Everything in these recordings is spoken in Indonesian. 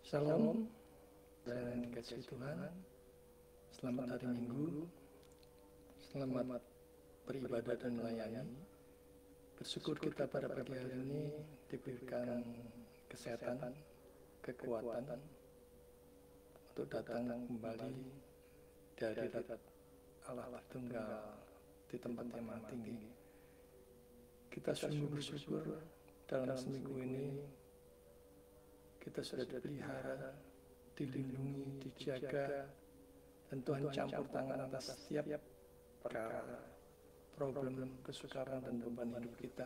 Shalom dan dikasih Tuhan. Selamat hari Minggu. Selamat beribadah dan melayani. Bersyukur kita pada pagi hari ini diberikan kesehatan, kekuatan untuk datang kembali dari Allah Tunggal di tempat yang maha tinggi. Kita sungguh bersyukur dalam seminggu ini kita sudah dipelihara, dilindungi, dijaga, dan Tuhan campur tangan atas setiap perkara, problem, kesukaran, dan beban hidup kita.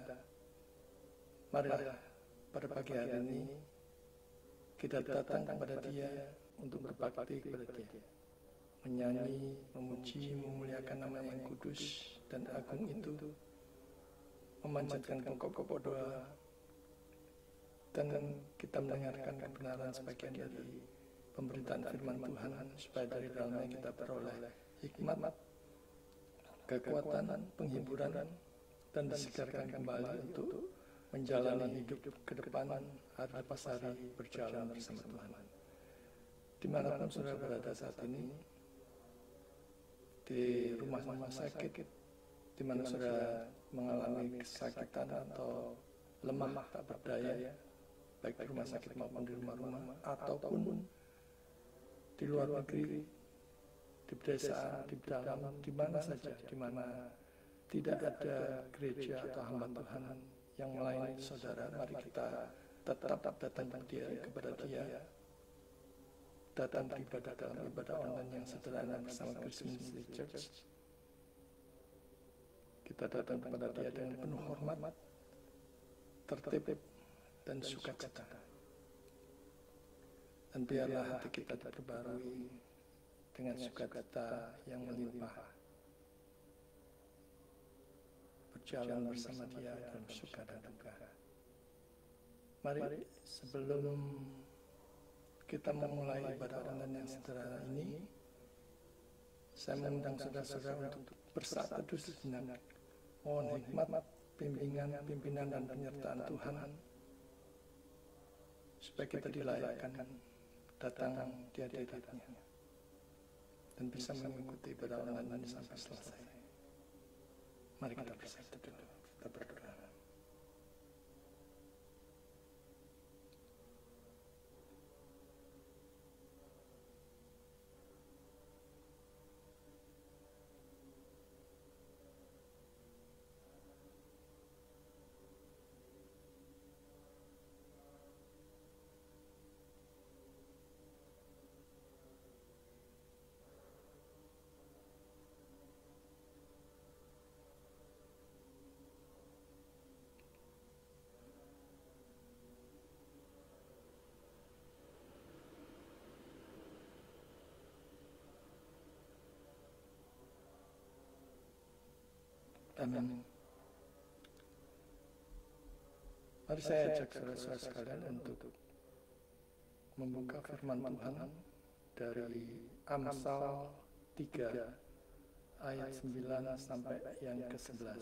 Marilah pada pagi hari ini kita datang kepada Dia untuk berbakti kepada Dia, menyanyi, memuji, memuliakan nama-Nya yang kudus dan agung itu, memanjatkan pokok-pokok doa, dan kita mendengarkan kebenaran sebagian dari pemberitaan firman Tuhan, supaya dari dalamnya kita beroleh hikmat, kekuatan, penghiburan, dan disegarkan kembali untuk menjalani hidup ke depan hari lepas hari berjalan bersama Tuhan. Dimanapun saudara berada saat ini, di rumah sakit, di mana saudara mengalami kesakitan atau lemah tak berdaya, baik di rumah sakit maupun di rumah-rumah, ataupun di luar negeri, di pedesaan, di dalam, di mana saja, di mana tidak ada gereja atau hamba Tuhan yang melayani saudara. Mari kita tetap datang kepada Dia, datang beribadah dalam ibadah online yang sederhana bersama Christ Ministry Church. Kita datang kepada Dia dengan penuh hormat, tertib, dan sukacita. Dan biarlah hati kita terbarui dengan sukacita yang melimpah, berjalan bersama Dia dalam suka dan duka. Mari sebelum kita memulai ibadah online yang sederhana ini, saya mengundang saudara-saudara untuk bersaat teduh sejenak. Mohon hikmat, bimbingan, pimpinan, dan penyertaan Tuhan, supaya kita dilayakkan datang di hadirat-Nya dan bisa mengikuti ibadah online ini sampai selesai. Mari kita bersatu dulu, kita berdoa. Amin. Mari saya ajak saudara-saudara sekalian untuk membuka firman Tuhan dari Amsal 3 ayat 9 sampai yang ke-11.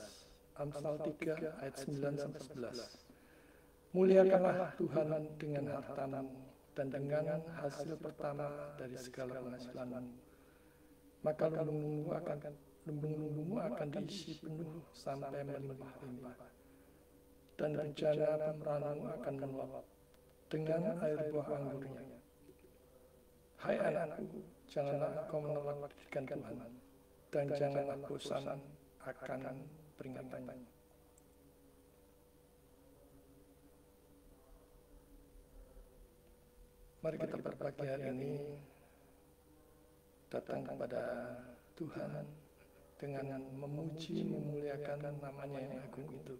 Amsal 3 ayat 9 sampai 11. Muliakanlah Tuhan dengan hartamu dan dengan hasil pertama dari segala penghasilanmu, maka lumbung-lumbungmu akan diisi penuh sampai melimpah-limpah, dan bejana pemeranmu akan meluap dengan air buah anggurnya. Hai anakku, janganlah engkau menolak didikan Tuhan, dan janganlah bosan akan peringatannya. Mari kita berbagi hari ini datang kepada Tuhan dengan memuji, memuliakan nama-Nya yang agung itu.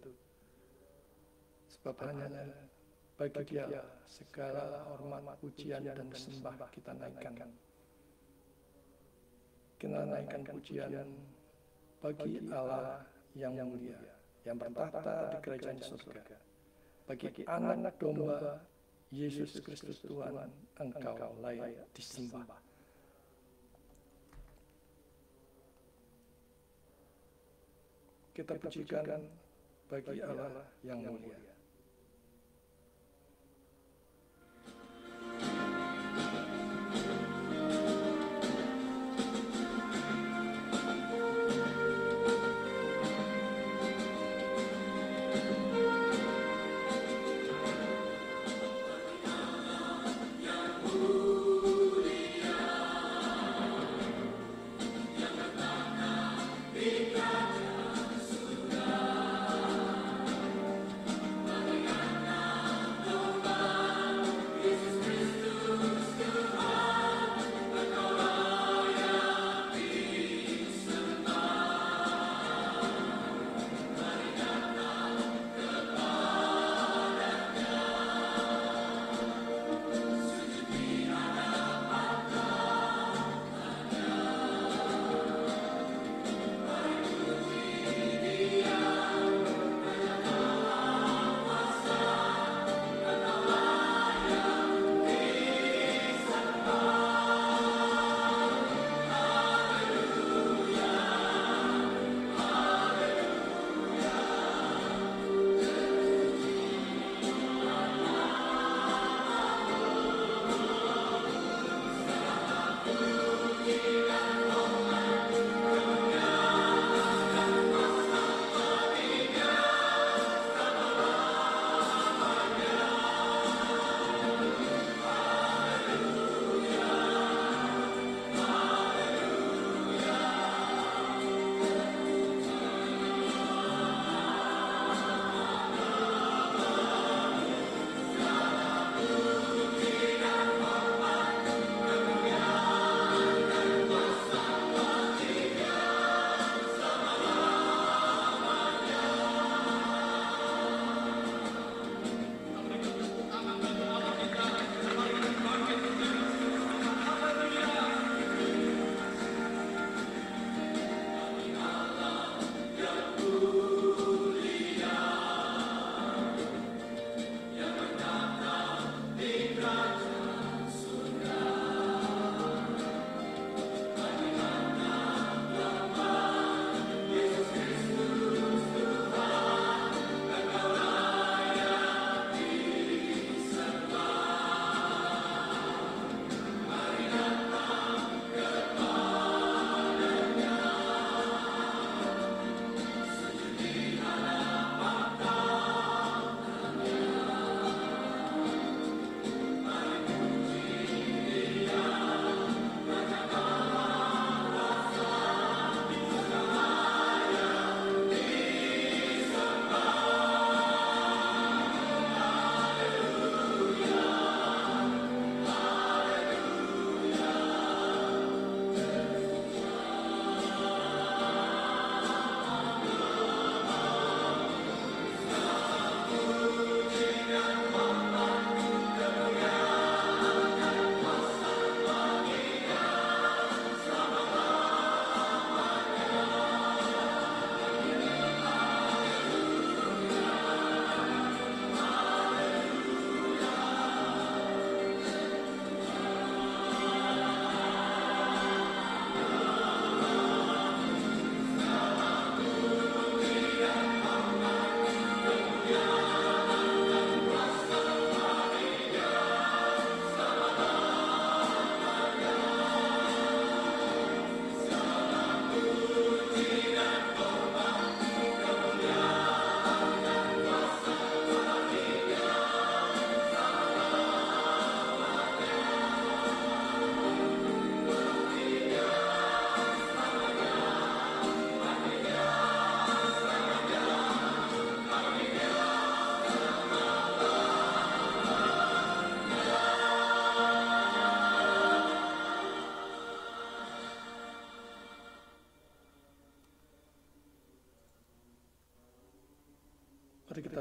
Sebab hanya bagi Dia segala hormat, pujian, dan sembah kita naikkan. Kita naikkan pujian bagi Allah yang mulia, yang bertahta di kerajaan surga. Bagi anak domba Yesus Kristus Tuhan, Engkau layak disembah. Kita pujikan bagi Allah yang mulia.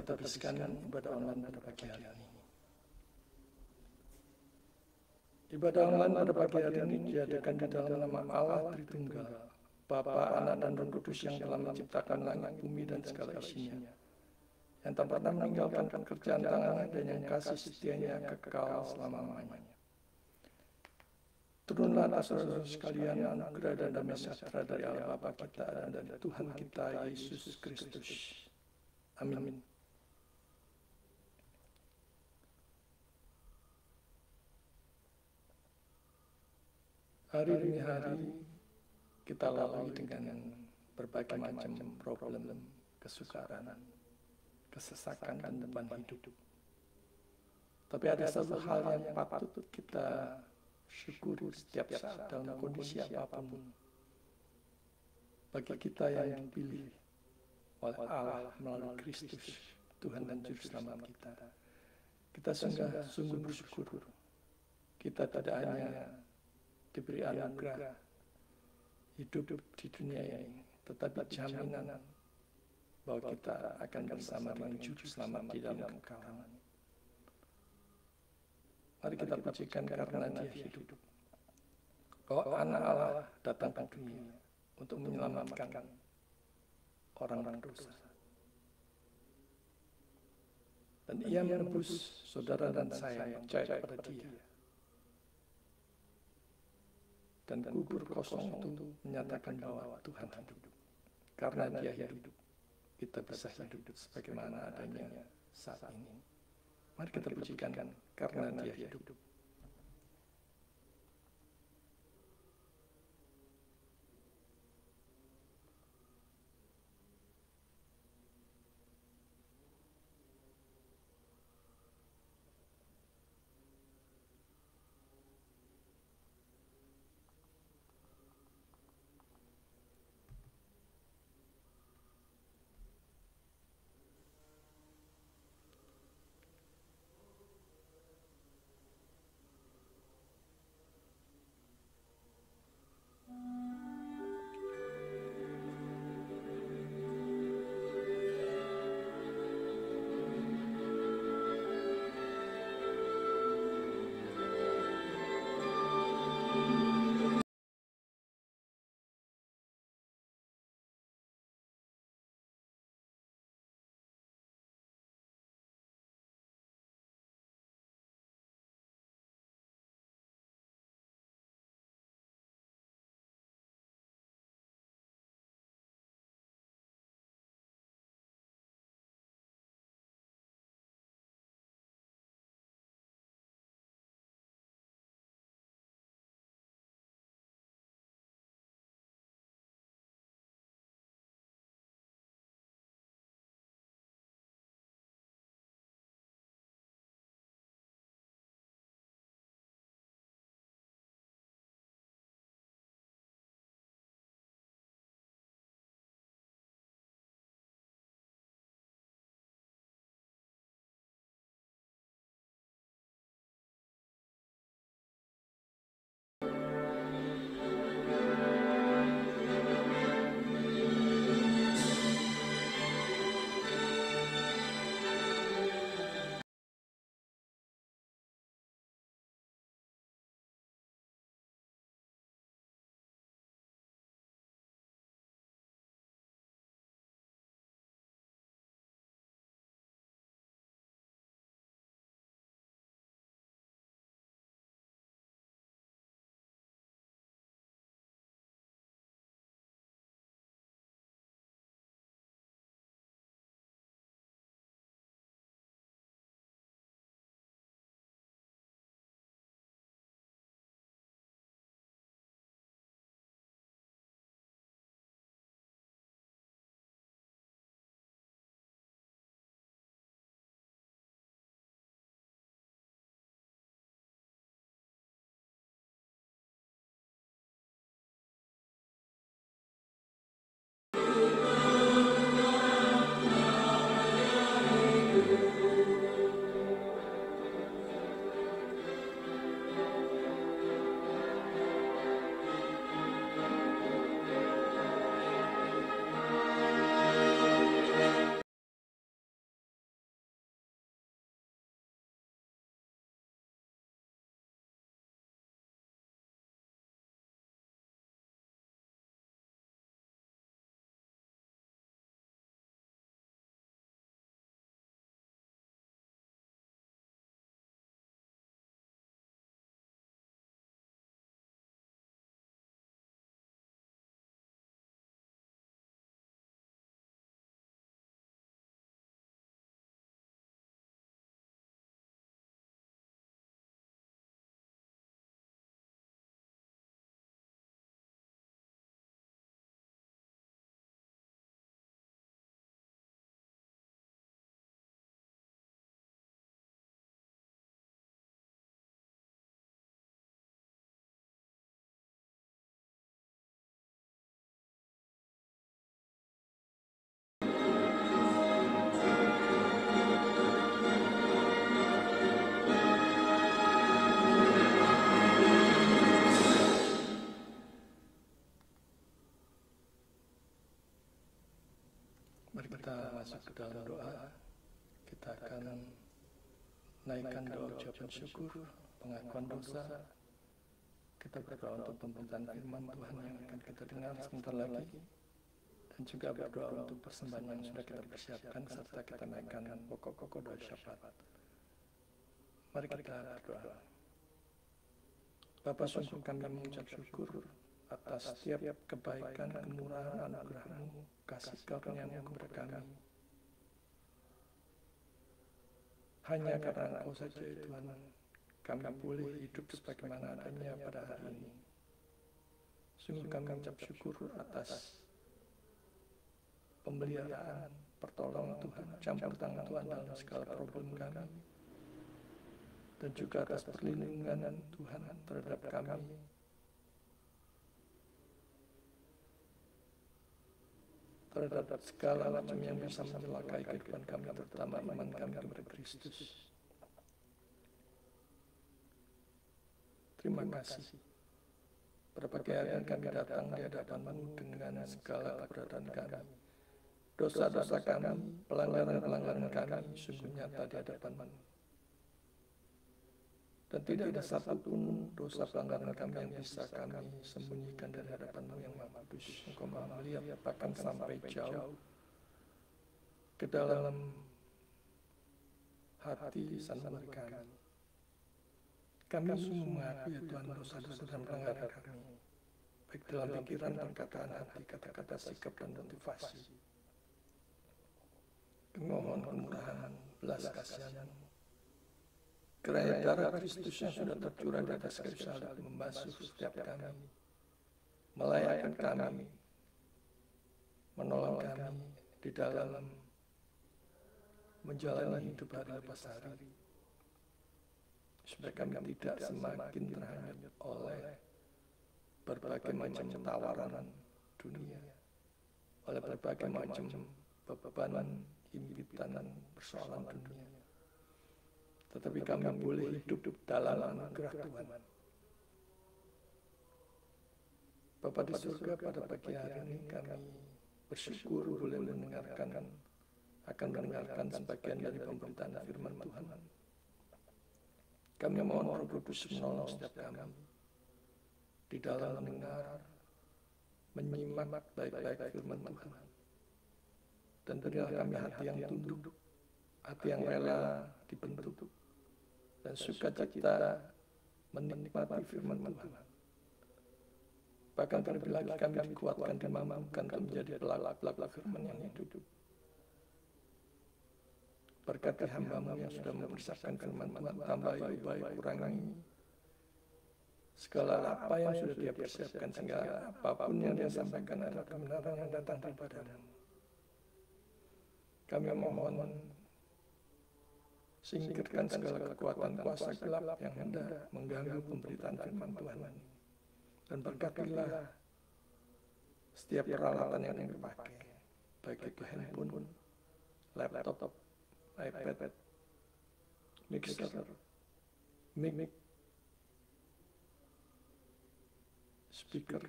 kita habiskan ibadah online pada pagi hari ini. Ibadah online pada pagi hari ini diadakan di dalam nama Allah Tritunggal, Bapa, Anak, dan Roh Kudus yang telah menciptakan langit, bumi, dan segala isinya, yang tak pernah meninggalkan pekerjaan tangannya dan yang kasih setianya kekal selama-lamanya. Turunlah atas saudara sekalian anugerah dan damai sejahtera dari Allah Bapa kita dan dari Tuhan kita Yesus Kristus. Amin. Hari demi hari kita lalui dengan berbagai macam problem, kesukaran, kesesakan, dan beban hidup. Tapi ada satu hal yang patut kita syukuri setiap saat dalam kondisi apapun. Bagi kita yang dipilih oleh Allah melalui Kristus, Tuhan dan Juru Selamat kita, kita sungguh bersyukur. Kita tidak hanya diberi anugerah hidup di dunia ini, tetapi jaminan bahwa kita akan bersama dengan Juru Selamat di dalam kekekalan. Mari kita pujikan karena Dia hidup. Bahwa Anak Allah datang ke dunia untuk menyelamatkan orang-orang dosa. Dan Ia menebus saudara dan saya yang percaya kepada Dia. Dan kubur kosong itu menyatakan bahwa Tuhan hidup. Karena Dia hidup, kita bisa hidup sebagaimana adanya saat ini. Mari kita pujikan karena Dia hidup. akan naikkan doa ucapan syukur, pengakuan dosa. Kita berdoa untuk pemberitaan firman Tuhan yang akan kita dengar sebentar lagi, dan juga berdoa untuk persembahan yang sudah kita persiapkan serta kita naikkan pokok-pokok doa syafaat. Mari kita berdoa. Bapa, sungguh kami mengucap syukur atas setiap kebaikan, kemurahan, anugerah-Mu, kasih karunia-Mu kepada kami. Hanya karena Engkau saja ya Tuhan, kami boleh hidup sebagaimana adanya pada hari ini. Sungguh kami mengucap syukur atas pemeliharaan, pertolongan Tuhan, campur tangan Tuhan dalam segala problem kami, dan juga atas perlindungan Tuhan terhadap kami. Terhadap segala macam yang bisa mencelakai kehidupan kami, terutama iman kami kepada Kristus. Terima kasih. Berbagai hari kami datang di hadapan-Mu dengan segala keberadaan kami. Dosa-dosa kami, pelanggaran-pelanggaran kami sungguh nyata di hadapan-Mu. Dan tidak ada satupun dosa pelanggaran kami yang bisa kami sembunyikan dari hadapan-Mu yang Maha Kudus. Engkau Maha melihat bahkan sampai jauh ke dalam hati sanubari kami. Kami sungguh mengakui ya Tuhan dosa-dosa dan pelanggaran kami, baik dalam pikiran, perkataan, hati, kata-kata, sikap, dan motivasi. Mohon kemurahan, belas kasihan-Mu. Kiranya darah Kristus yang sudah tercurah di atas kayu salib membasuh setiap kami, melayakkan kami, menolong kami di dalam menjalani hidup hari lepas hari, supaya kami tidak semakin terhanyut oleh berbagai macam tawaran dunia, oleh berbagai macam beban, impitan, dan persoalan dunia. Tetapi kami boleh hidup dalam anugerah Tuhan. Bapa di surga, pada pagi hari ini kami bersyukur boleh mendengarkan sebagian dari pemberitaan firman Tuhan. Kami mohon Roh Kudus menolong setiap kami di dalam mendengar, menyimak baik-baik firman Tuhan. Dan berilah kami hati yang tunduk, hati yang rela dibentuk, dan sukacita menikmati firman Tuhan. Bahkan terlebih lagi kami dikuatkan, dimampukan untuk menjadi pelaku firman yang hidup. Berkati hamba-Mu yang sudah mempersiapkan firman Tuhan, tambahi, ubahi, kurangi segala apa yang sudah Dia persiapkan, sehingga apapun yang Dia sampaikan adalah kebenaran yang datang daripada-Mu. Kami mohon singkirkan segala kekuatan kuasa gelap yang hendak mengganggu pemberitaan firman Tuhan. Dan berkatilah setiap peralatan yang dipakai, baik itu handphone, laptop, iPad, mixer, mic, speaker.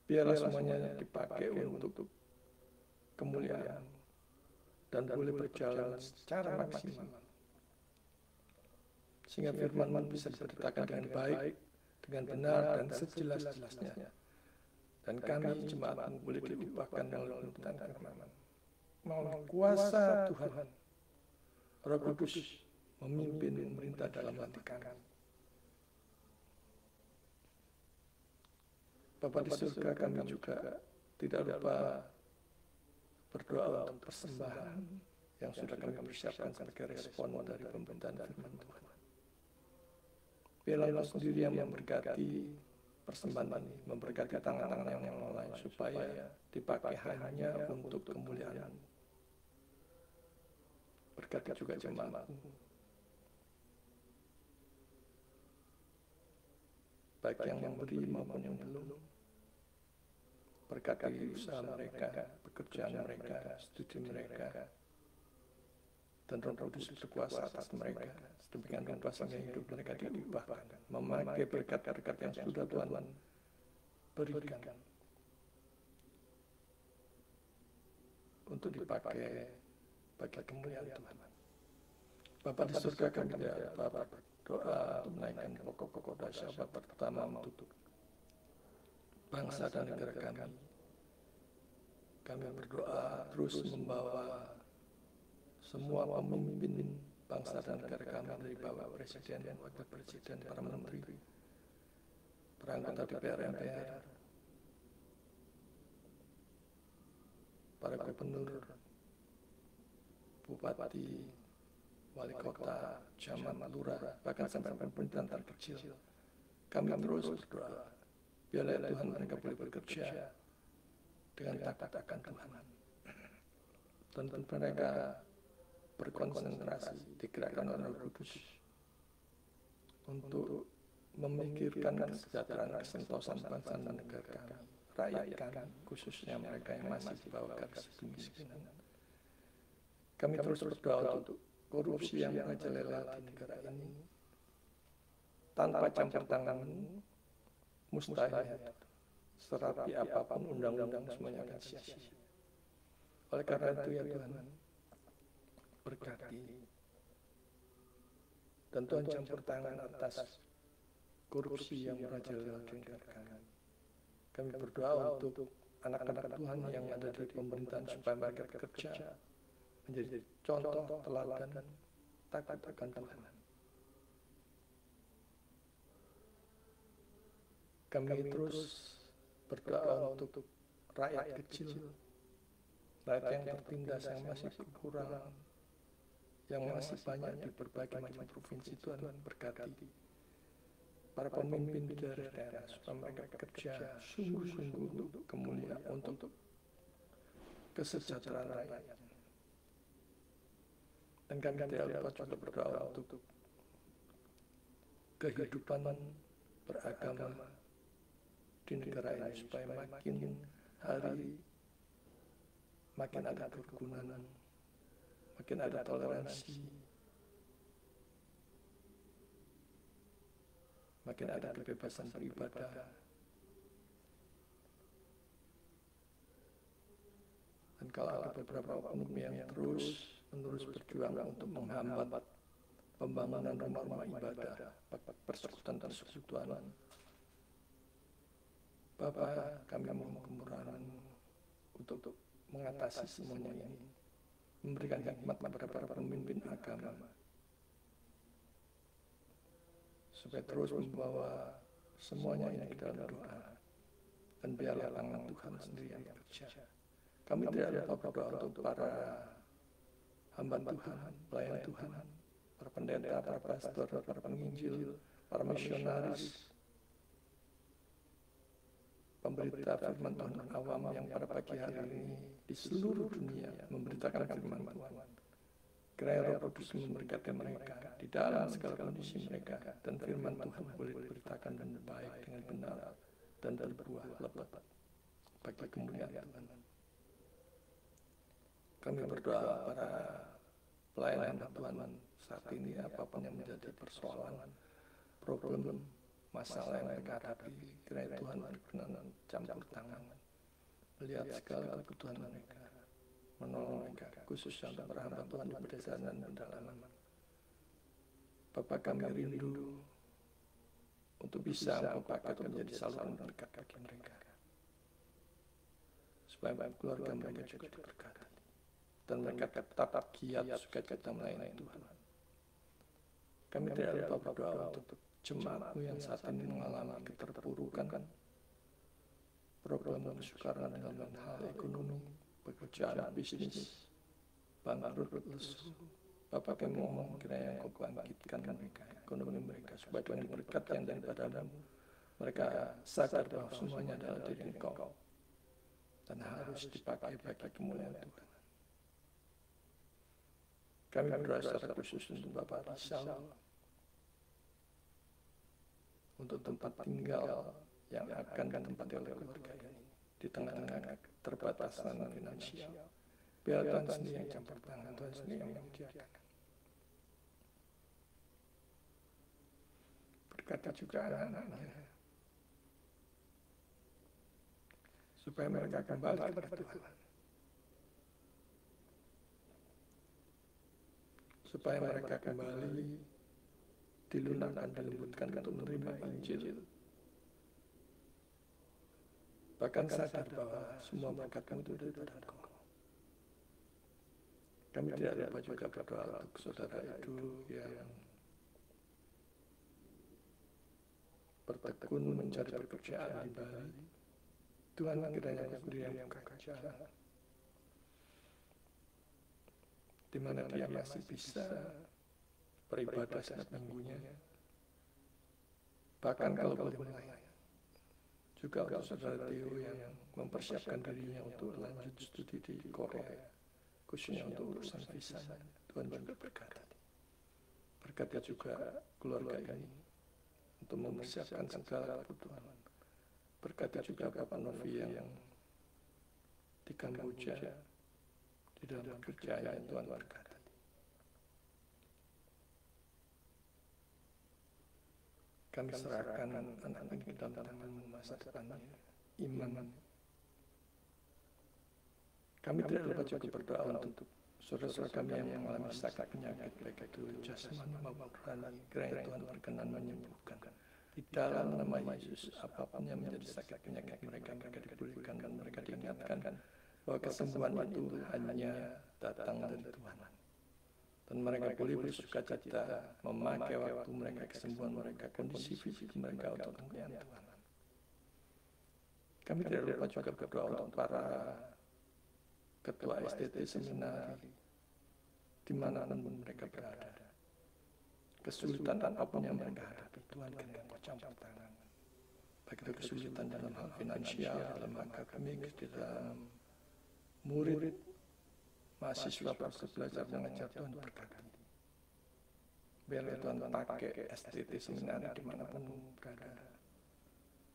Biarlah semuanya dipakai untuk kemuliaan dan boleh berjalan secara maksimal, sehingga firman bisa diberitakan dengan baik, dengan benar, dan sejelas-jelasnya. Dan kami jemaat-Mu boleh diubahkan melalui pemberitaan firman. Melalui kuasa Tuhan, Roh Kudus memimpin memerintah dalam hati kami. Bapa di surga, kami juga tidak lupa berdoa untuk persembahan yang sudah kami persiapkan sebagai respon dari pemberitaan firman Tuhan. Biarlah Engkau sendiri yang memberkati persembahan ini, memberkati tangan-tangan yang mulai, supaya dipakai hanya untuk kemuliaan. Berkati juga jemaat-Mu, baik yang memberi maupun yang belum. Berkati usaha mereka, pekerjaan mereka, studi mereka, dan Roh Kudus berkuasa atas mereka, sedemikian rupa sehingga hidup mereka diubahkan, memakai berkat-berkat yang sudah Tuhan berikan untuk dipakai bagi kemuliaan Tuhan. Bapa di surga, kami tidak Bapa berdoa untuk menaikkan pokok-pokok syafaat pertama untuk bangsa dan negara kami. Kami berdoa terus membawa semua pemimpin bangsa dan negara kami, dari Bapak Presiden, Wakil Presiden, para menteri, para anggota DPR, MPR, para gubernur, bupati, wali kota, camat, lurah, bahkan sampai pemerintahan terkecil. Kami terus berdoa, biarlah Tuhan mereka boleh bekerja dengan takut akan Tuhan. Dan mereka berkonsentrasi, digerakkan oleh Roh Kudus untuk memikirkan kesejahteraan, kesentosan bangsa dan negara kami, rakyat kami, khususnya mereka yang masih di bawah garis kemiskinan. Kami terus berdoa untuk korupsi yang merajalela di negara ini. Tanpa campur tangan mustahil, serapi apapun undang-undang semuanya akan sia-sia. Oleh karena itu ya Tuhan, berkati dan Tuhan campur tangan atas korupsi yang merajalela di negara kami. Kami berdoa untuk anak-anak Tuhan yang ada di pemerintahan supaya mereka bekerja menjadi contoh teladan takut akan Tuhan. Kami terus berdoa untuk rakyat kecil, rakyat yang tertindas, yang masih kekurangan, yang masih banyak di berbagai macam provinsi. Tuhan berkati para pemimpin di daerah-daerah supaya mereka bekerja sungguh-sungguh untuk kemuliaan, untuk kesejahteraan rakyat. Dan kami tidak lupa juga berdoa untuk kehidupan beragama di negara ini supaya makin hari makin ada kerukunan, makin ada toleransi, makin ada kebebasan beribadah. Dan kalau ada beberapa oknum yang terus berjuang untuk menghambat pembangunan rumah-rumah ibadah, persekutuan, Bapa, kami mohon kemurahan untuk mengatasi semuanya ini, memberikan hikmat kepada para pemimpin agama, supaya terus membawa semuanya ini ke dalam doa, dan biarlah tangan Tuhan sendiri yang bekerja. Kami tidak lupa berdoa untuk para hamba Tuhan, pelayan Tuhan, para pendeta, para pastor, para penginjil, para misionaris, pemberita firman Tuhan awam yang pada pagi hari ini di seluruh dunia memberitakan firman Tuhan. Kiranya Roh Kudus memberkati mereka di dalam segala kondisi mereka, dan firman Tuhan boleh diberitakan dengan baik, dengan benar, dan berbuah lebat bagi kemuliaan Tuhan. Kami berdoa para pelayan Tuhan saat ini, apapun yang menjadi persoalan, problem, masalah yang mereka hadapi, kiranya Tuhan berkenan campur tangan, melihat segala kebutuhan mereka, menolong mereka, khususnya untuk para hamba Tuhan di pedesaan dan pedalaman. Bapak, kami rindu untuk bisa membakat menjadi saluran berkat bagi mereka, supaya keluarga mereka juga diberkati, dan mereka tetap giat sukacita melayani Tuhan. Kami tidak lupa berdoa untuk jemaatmu yang saat ini mengalami keterpurukan, problem kesukaran dalam hal ekonomi, pekerjaan, bisnis, bangkrut, lesu. Bapak, kami mohon kiranya Engkau bangkitkan mereka, ekonomi mereka, supaya dengan berkat yang daripadamu, mereka sadar bahwa semuanya adalah dari Engkau dan harus dipakai bagi kemuliaan Tuhan. Kami berdoa secara khusus untuk Bapak Rizal, untuk tempat tinggal yang akan ditempati oleh keluarga ini di tengah-tengah keterbatasan finansial. Biar Tuhan sendiri yang campur tangan, Tuhan sendiri yang menyediakan. Berkati juga anak-anaknya, supaya mereka kembali kepada Tuhan. supaya mereka kembali dilunakkan, dilembutkan untuk menerima Injil. Bahkan sadar bahwa semua berkat-Mu itu daripada Engkau. Kami tidak lupa juga berdoa untuk saudara itu yang bertekun mencari pekerjaan di Bali. Tuhan kiranya Engkau sendiri yang membukakan jalan, di mana dia masih bisa beribadah setiap minggunya. Bahkan kalau boleh mulai, juga untuk saudara Theo yang mempersiapkan dirinya untuk lanjut studi di Korea, khususnya untuk urusan visa. Tuhan juga berkati. Berkati juga keluarga ini untuk mempersiapkan segala kebutuhan. Berkati juga Bapak Novi yang di Kamboja di dalam pekerjaan, Tuhan berkati. Kami serahkan anak ini ke dalam tangan-Mu masa depannya, iman. Kami tidak lupa juga berdoa untuk saudara-saudara kami yang mengalami sakit penyakit, baik itu jasmani maupun rohani. Kiranya Tuhan berkenan menyembuhkan. Di dalam nama Yesus, apapun yang menjadi sakit penyakit mereka dipulihkan dan mereka diingatkan bahwa kesembuhan itu hanya datang dari Tuhan. Dan mereka boleh bersuka-cita memakai waktu mereka, kesembuhan mereka, kondisi fisik mereka untuk kemuliaan Tuhan. Kami tidak lupa juga berdoa untuk para ketua STT seminari dimanapun mereka berada. Kesulitan apapun yang mereka hadapi, Tuhan kiranya Engkau campur tangan. Baik itu kesulitan dalam hal finansial, dalam hal akademik, dalam murid, mahasiswa, proses belajar mengajar, Tuhan berkati. Biarlah Tuhan pakai STT seminari dimanapun berada,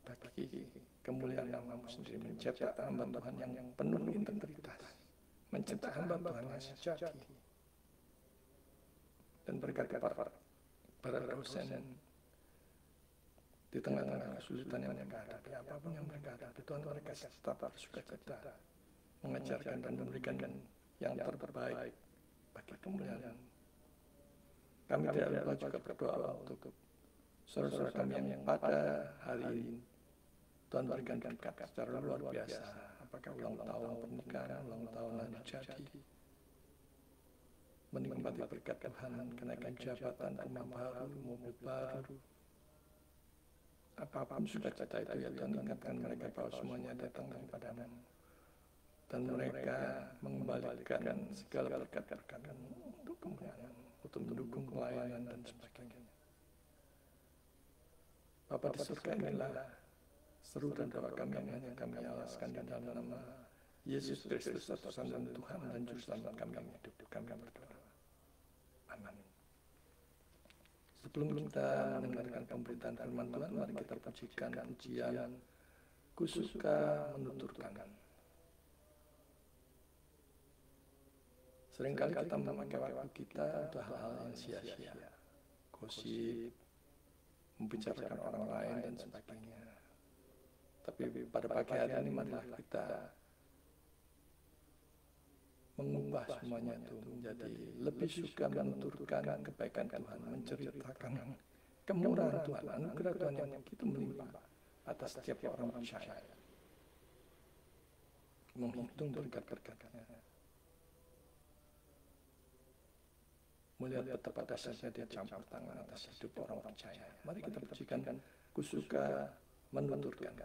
bagi kemuliaan nama-Mu sendiri, mencetak hamba Tuhan yang penuh integritas, mencetak hamba Tuhan yang sejati, dan berkati para dosen di tengah-tengah kesulitan yang mereka hadapi, apapun yang mereka hadapi, Tuhan mereka tetap bersuka-cita mengajarkan dan memberikan yang terbaik bagi kemuliaan. Kami tidak lupa juga berdoa untuk saudara-saudara kami yang pada hari ini Tuhan berikan berkat secara luar biasa. Apakah ulang tahun pernikahan, ulang tahun hari jadi, menikmati berkat Tuhan, kenaikan jabatan, rumah baru, mobil baru, apapun sukacita itu ya Tuhan, ingatkan mereka bahwa semuanya datang daripada-Mu. Dan mereka mengembalikan segala berkat-berkat-Mu untuk kemuliaan, untuk mendukung pelayanan dan sebagainya. Bapa di surga, inilah seru dan doa kami yang hanya kami alaskan di dalam nama Yesus Kristus, satu-satunya Tuhan dan Juru Selamat kami yang hidup. Kami berdoa. Amin. Sebelum kita mendengarkan pemberitaan firman Tuhan, mari kita pujikan pujian Ku suka menuturkan. Seringkali kita memakai waktu kita untuk hal-hal yang sia-sia, gosip, membicarakan orang lain dan sebagainya. Tapi pada pagi hari ini marilah kita mengubah semuanya itu menjadi lebih suka menuturkan kebaikan Tuhan, menceritakan kemurahan Tuhan, anugerah Tuhan yang begitu melimpah atas setiap orang percaya, menghitung berkat-berkat-Nya, melihat betapa dasarnya Dia campur tangan atas hidup orang percaya. Mari kita pujikan, Ku suka menuturkan.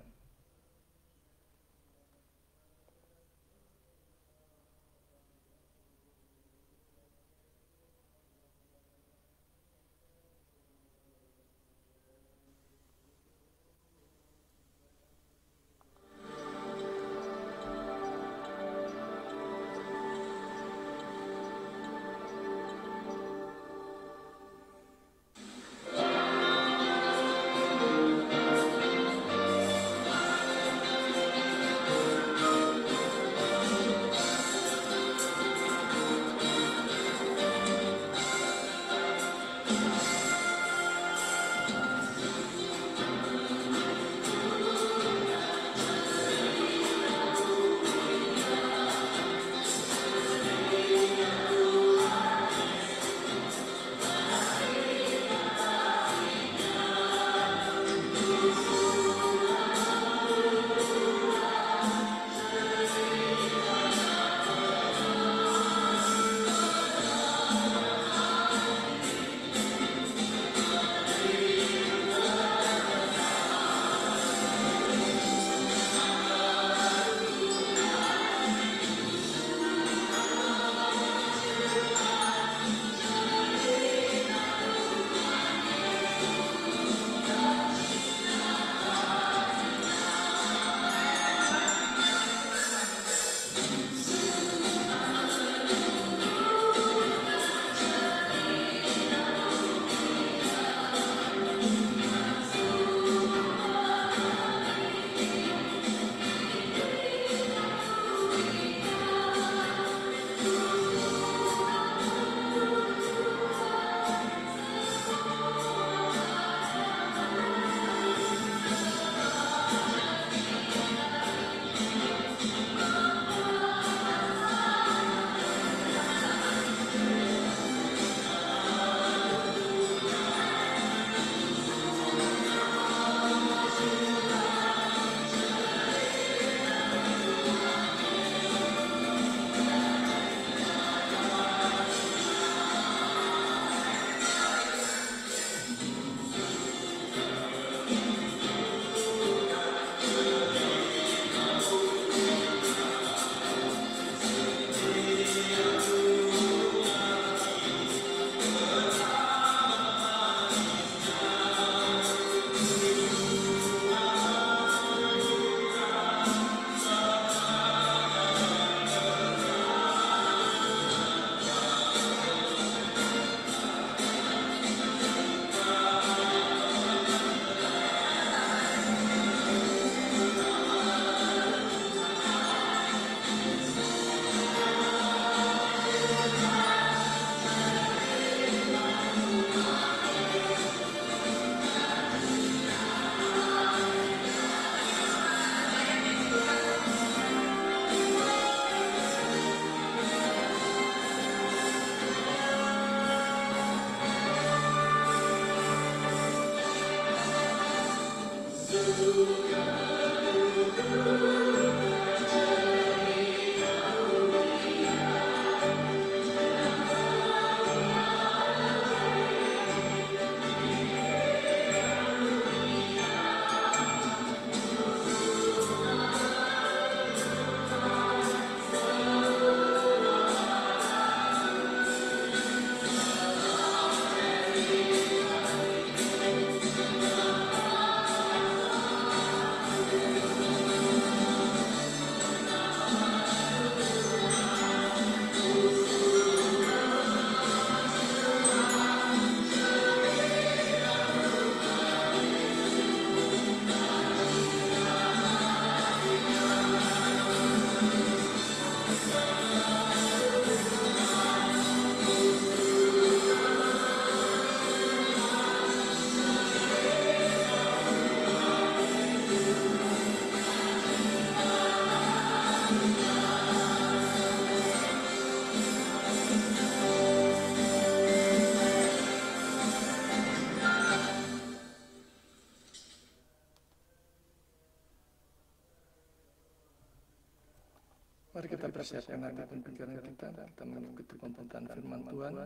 Mari kita persiapkan hati dan pikiran kita mengikuti pemberitaan firman Tuhan.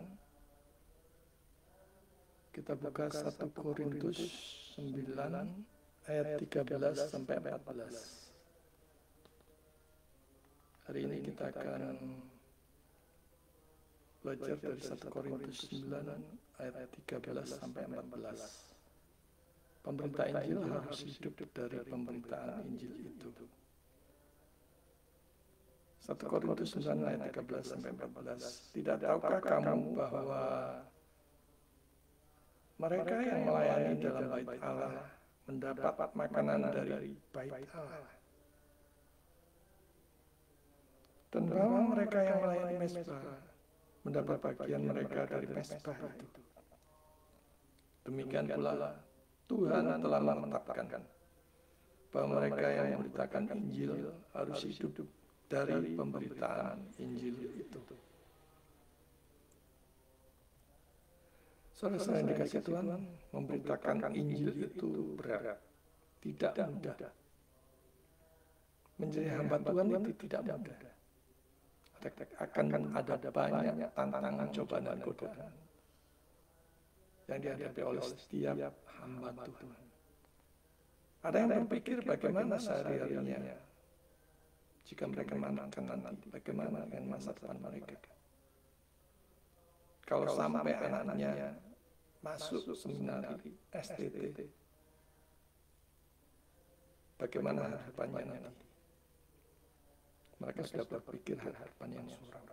Kita buka 1 Korintus 9 ayat 13 sampai 14. Hari ini kita akan belajar dari 1 Korintus 9 ayat 13 sampai 14. Pemberita Injil harus hidup dari pemberitaan Injil itu. 1 Korintus 9 ayat 13 sampai 14. Tidak tahukah kamu bahwa mereka yang melayani dalam bait Allah mendapat makanan dari bait Allah, dan bahwa mereka yang melayani mezbah mendapat bagian mereka dari mezbah itu. Demikian pula Tuhan telah menetapkan bahwa mereka yang memberitakan Injil harus hidup dari pemberitaan Injil itu. Saudara-saudara yang dikasihi Tuhan, memberitakan Injil itu berat, tidak mudah. Menjadi hamba Tuhan itu tidak mudah. Akan ada banyak tantangan, cobaan dan godaan yang dihadapi oleh setiap hamba Tuhan. Ada yang berpikir bagaimana sehari-harinya jika mereka makan nanti, bagaimana dengan masa depan mereka. Kalau sampai anaknya masuk seminari STT, bagaimana harapannya nanti? Mereka sudah berpikir harapan yang suram.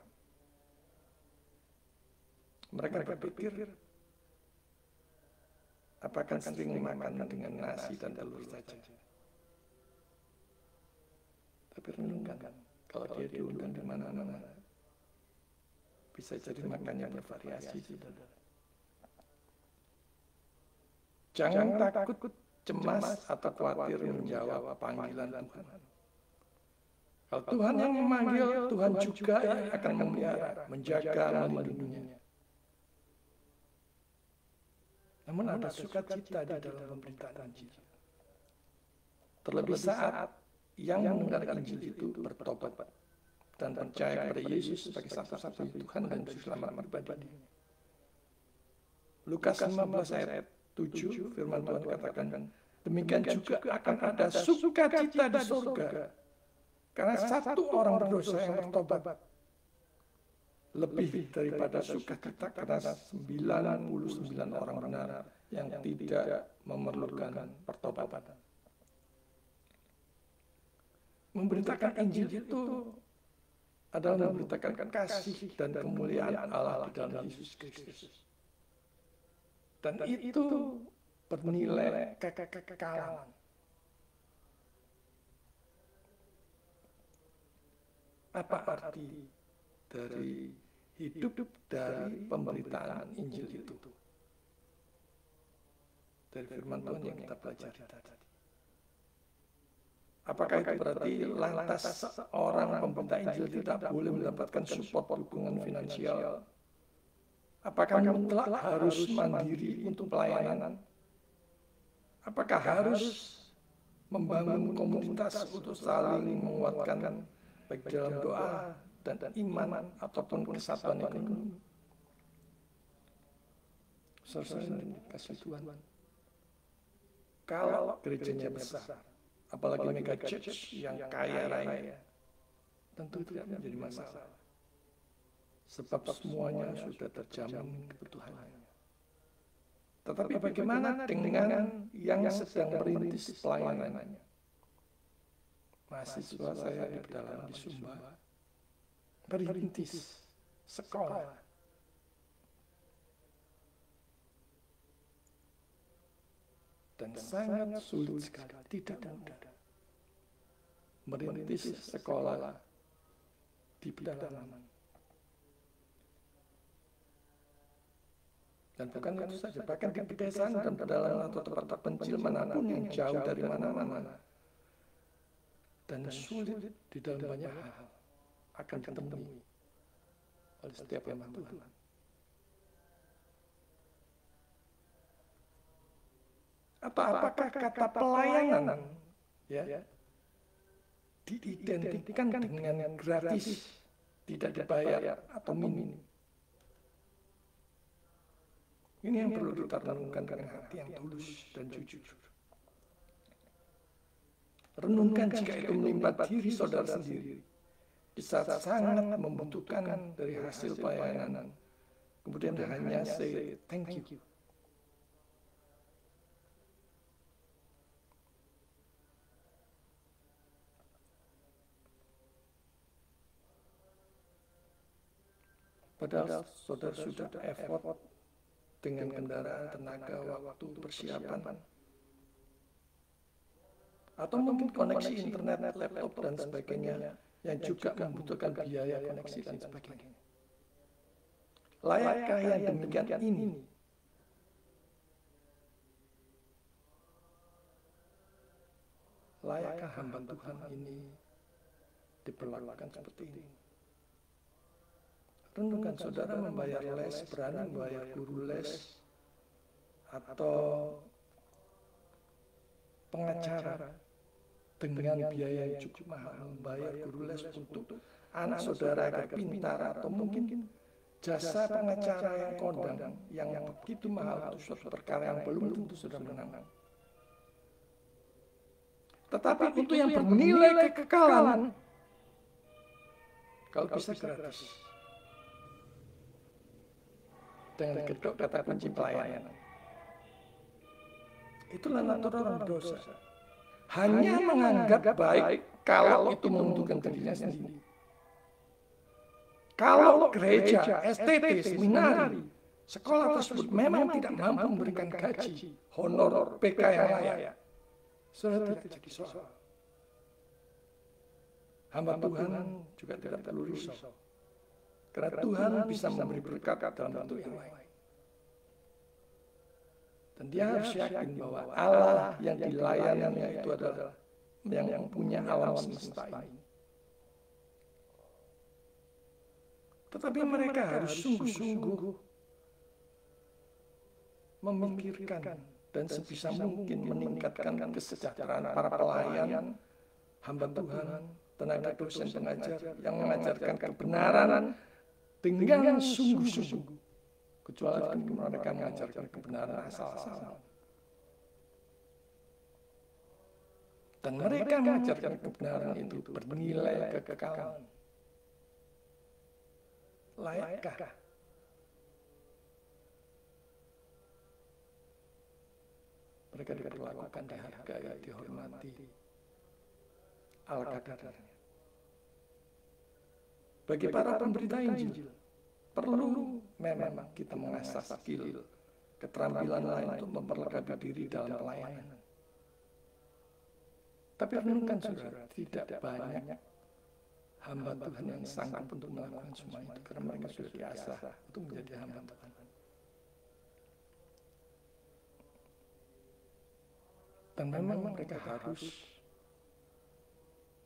Mereka berpikir, apakah sering makan dengan nasi dan telur saja? Tapi renungkan, kalau dia diundang di mana-mana, bisa jadi makannya bervariasi, saudara. Jangan takut, cemas, atau khawatir menjawab panggilan Tuhan. Kalau Tuhan yang memanggil, Tuhan juga yang akan memelihara, menjaga, melindunginya. Namun ada sukacita di dalam pemberitaan Injil. Terlebih saat yang mendengar Injil itu bertobat dan percaya kepada Yesus sebagai satu-satunya Tuhan dan Juru Selamat pribadi. Lukas 15 ayat 7 firman Tuhan katakan, demikian juga akan ada sukacita di surga karena satu orang berdosa yang bertobat lebih daripada sukacita karena 99 orang benar yang tidak memerlukan pertobatan. Memberitakan Injil itu adalah memberitakan kasih dan kemuliaan Allah di dalam Yesus Kristus. Dan itu bernilai kekekalan. Apa arti dari hidup dari pemberitaan Injil itu? Dari firman Tuhan yang kita pelajari tadi. Apakah itu berarti lantas seorang pemberita Injil tidak boleh mendapatkan support dukungan finansial? Apakah mutlak harus mandiri untuk pelayanan? Apakah harus membangun komunitas untuk saling menguatkan baik dalam doa dan iman ataupun kesatuan ekonomi. Saudara yang dikasih Tuhan, kalau gerejanya besar, apalagi mega church yang kaya raya, tentu tidak menjadi masalah, sebab semuanya sudah terjamin kebutuhannya. Tetapi bagaimana dengan yang sedang merintis pelayanannya? Mahasiswa saya di pedalaman di Sumba merintis sekolah. Dan sangat sulit sekali, tidak mudah merintis sekolah di pedalaman. Dan bukan itu saja, bahkan di pedesaan dan pedalaman atau tempat terpencil manapun yang jauh dari mana-mana dan sulit di dalam banyak hal akan ditemui oleh setiap hamba Tuhan. Apakah kata pelayanan diidentikan dengan gratis, tidak dibayar atau minim? Ini yang perlu kita renungkan dengan hati yang tulus dan jujur. Renungkan jika itu melimpah diri saudara sendiri, di saat sangat membutuhkan dari hasil pelayanan, kemudian hanya say thank you. Padahal saudara sudah effort dengan kendaraan, tenaga, waktu, persiapan, atau mungkin koneksi internet, laptop, dan sebagainya yang juga membutuhkan biaya koneksi dan sebagainya. Layakkah yang demikian ini layakkah hamba Tuhan ini diperlakukan seperti ini? Renungkan saudara membayar les, berani membayar guru les atau pengacara dengan biaya yang cukup mahal, membayar guru les untuk anak saudara agar pintar, atau mungkin jasa pengacara yang kondang yang begitu mahal untuk suatu perkara yang belum tentu sudah menang. Tetapi untuk yang bernilai kekekalan, kalau bisa gratis. Dengan kedok kata kunci pelayanan. Itulah natur orang dosa. Hanya menganggap baik kalau itu menguntungkan dirinya sendiri. Kalau gereja, STT, seminari, sekolah tersebut memang tidak mampu memberikan gaji, honor, PK yang layak, sudah tidak jadi soal. Hamba Tuhan juga tidak perlu risau. Karena Tuhan bisa memberi berkat dalam bentuk yang lain. Dan dia harus yakin bahwa Allah yang dilayaninya itu adalah yang punya alam semesta ini. Tetapi mereka harus sungguh-sungguh memikirkan dan sebisa mungkin meningkatkan kesejahteraan para pelayan, hamba Tuhan, tenaga dosen pengajar yang mengajarkan kebenaran dengan sungguh-sungguh, kecuali mereka mengajarkan kebenaran asal-asalan. Dan mereka mengajarkan kebenaran itu bernilai kekekalan. Layakkah mereka diperlakukan, dihargai, dihormati al-kadarnya? Bagi para pemberita Injil, perlu memang kita mengasah skill, keterampilan lain untuk memperlengkapi diri dalam pelayanan. Tapi renungkan saudara, tidak banyak hamba Tuhan yang sanggup untuk melakukan semua itu, karena mereka sudah diasah untuk menjadi hamba Tuhan. Dan memang mereka harus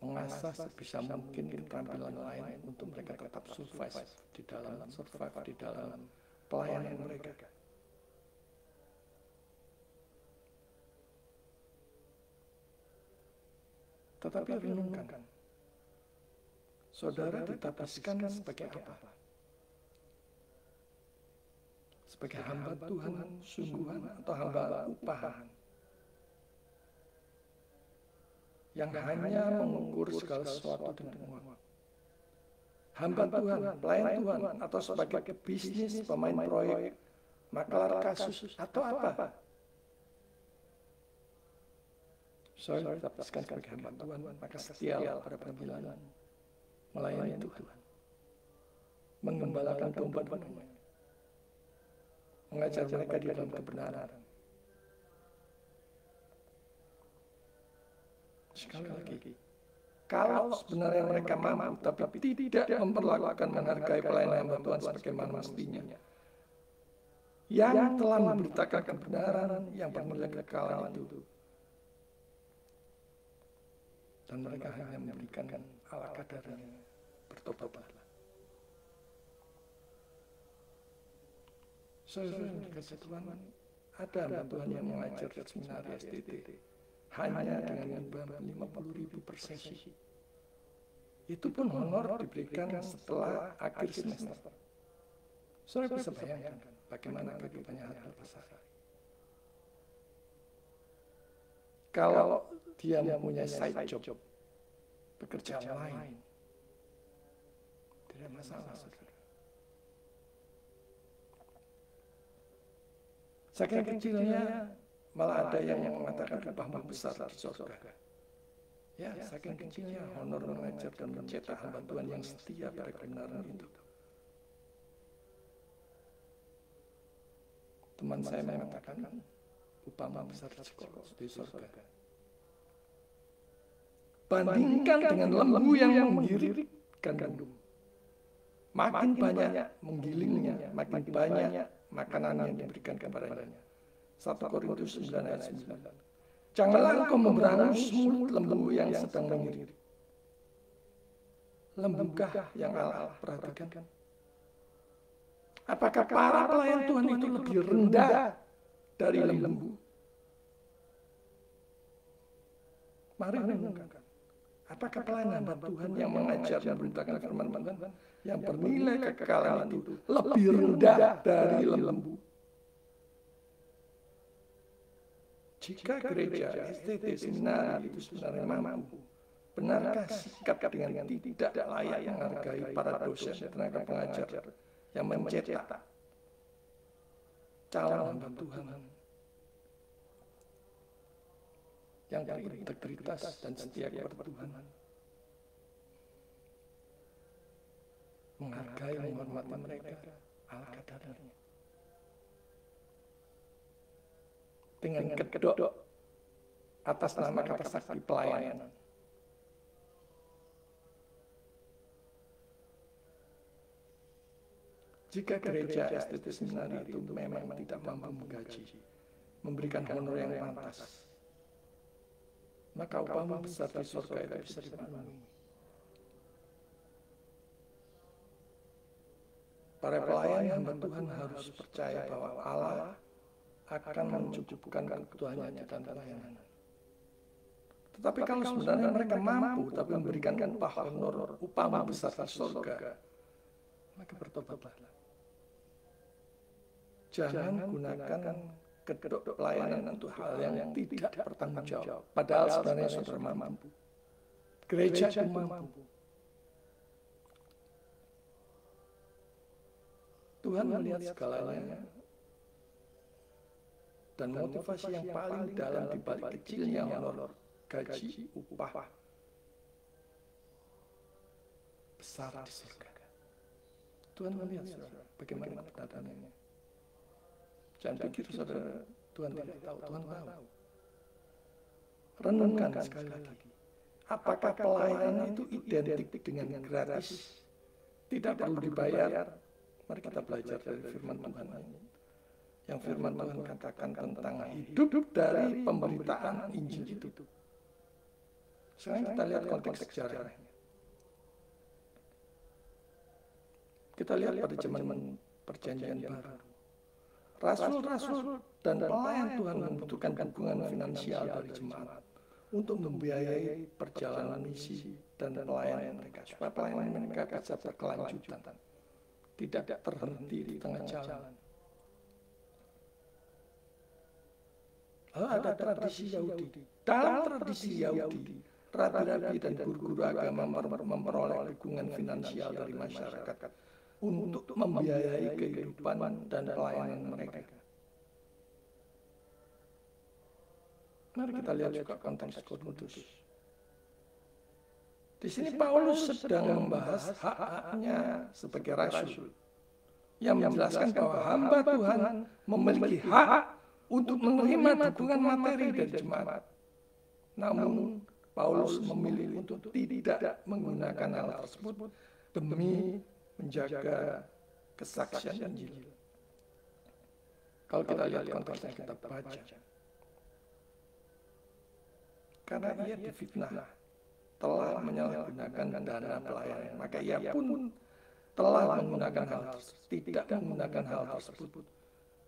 mengasah sebisa mungkin keterampilan lain untuk mereka tetap survive di dalam pelayanan mereka. Tetapi renungkan, saudara ditapaskan sebagai apa? Sebagai hamba Tuhan sungguhan atau hamba upahan yang hanya mengukur segala sesuatu dengan uang? Hamba Tuhan, pelayan Tuhan, atau sebagai bisnis, pemain proyek, maklar kasus, atau apa? Saya ditapaskan sebagai hamba Tuhan, maka setialah pada panggilan, melayani Tuhan, menggembalakan domba-dombanya, mengajar mereka di dalam kebenaran. Sekali lagi, kalau sebenarnya mereka mampu tapi tidak memperlakukan, menghargai pelayanan hamba Tuhan sebagaimana mestinya, yang telah memberitakan kebenaran yang bernilai kekekalan itu, dan mereka hanya memberikan ala kadarnya, bertobatlah. Saudara dikasih Tuhan, ada hamba Tuhan yang mengajar di seminar STT hanya dengan imbang 50.000 per sesi. Itu pun honor diberikan setelah akhir semester. Saudara bisa bayangkan bagaimana kehidupannya harga besar. Kalau dia mempunyai side job, pekerjaan lain, tidak masalah, saudara. Saking kecilnya malah ada yang mengatakan upahmu besar di surga. Ya, saking kecilnya honor mengajar dan mencetak hamba Tuhan yang setia pada kebenaran itu. Teman saya mengatakan upahmu besar di surga. Bandingkan dengan lembu yang menggirikkan gandum. Makin banyak menggilingnya, makin banyak makanan yang diberikan kepadanya. 1 Korintus 9 ayat 9. Janganlah engkau memberangus mulut lembu yang sedang mengirit. Lembukah yang Allah perhatikan? Apakah para pelayan Tuhan itu lebih rendah dari lembu? Mari renungkan. Apakah pelayan hamba Tuhan yang mengajar dan memberitakan firman Tuhan yang bernilai kekekalan itu lebih rendah dari lembu? Jika gereja, STT, seminar itu sebenarnya mampu, benarkah sikap dengan tidak layak menghargai para dosen, tenaga pengajar yang mencetak calon hamba Tuhan yang berintegritas dan setia kepada Tuhan, menghargai, menghormati mereka ala kadarnya, dengan kedok atas nama kata sakti pelayanan. Jika gereja STT seminar itu memang tidak mampu menggaji, memberikan honor yang pantas, maka upahmu besar di surga itu bisa dipenuhi. Para pelayan hamba Tuhan harus percaya bahwa Allah akan mencukupkan kebutuhannya di dalam pelayanan. Tetapi kalau sebenarnya mereka mampu tapi memberikan upah besar di surga, maka bertobatlah. Jangan gunakan kedok pelayanan untuk hal yang tidak bertanggung jawab. Padahal sebenarnya saudara mampu. Gereja itu mampu. Tuhan melihat segalanya. Dan motivasi yang paling dalam di balik kecilnya honor, gaji, upah besar di surga. Tuhan melihat saudara, bagaimana pernyataannya. Jangan pikir saudara Tuhan tidak tahu, Tuhan tahu. Renungkan sekali lagi. Apakah pelayanan itu identik dengan gratis? Tidak perlu dibayar. Mari kita belajar dari firman Tuhan ini. Yang firman Tuhan katakan tentang hidup dari pemberitaan Injil itu. Sekarang kita lihat konteks sejarahnya. Kita lihat pada zaman perjanjian baru. Rasul-rasul dan pelayan Tuhan membutuhkan dukungan finansial dari jemaat untuk membiayai perjalanan misi dan pelayanan mereka, supaya pelayanan mereka bisa berkelanjutan, tidak terhenti di tengah jalan. Lalu ada tradisi Yahudi. Dalam tradisi Yahudi, rabi-rabi dan guru-guru agama memperoleh dukungan finansial dari masyarakat untuk membiayai kehidupan dan pelayanan mereka. Mari kita lihat juga konteks Korintus. Di sini Paulus sedang membahas hak-haknya sebagai rasul, yang menjelaskan bahwa hamba Tuhan memiliki hak untuk menerima dukungan materi dari jemaat. Namun Paulus memilih untuk tidak menggunakan hal tersebut demi menjaga kesaksian Injil. Kalau kita lihat konteksnya, kita baca. Karena ia difitnah, telah menyalahgunakan dana pelayanan, maka ia pun telah menggunakan hal tersebut, tidak menggunakan hal tersebut,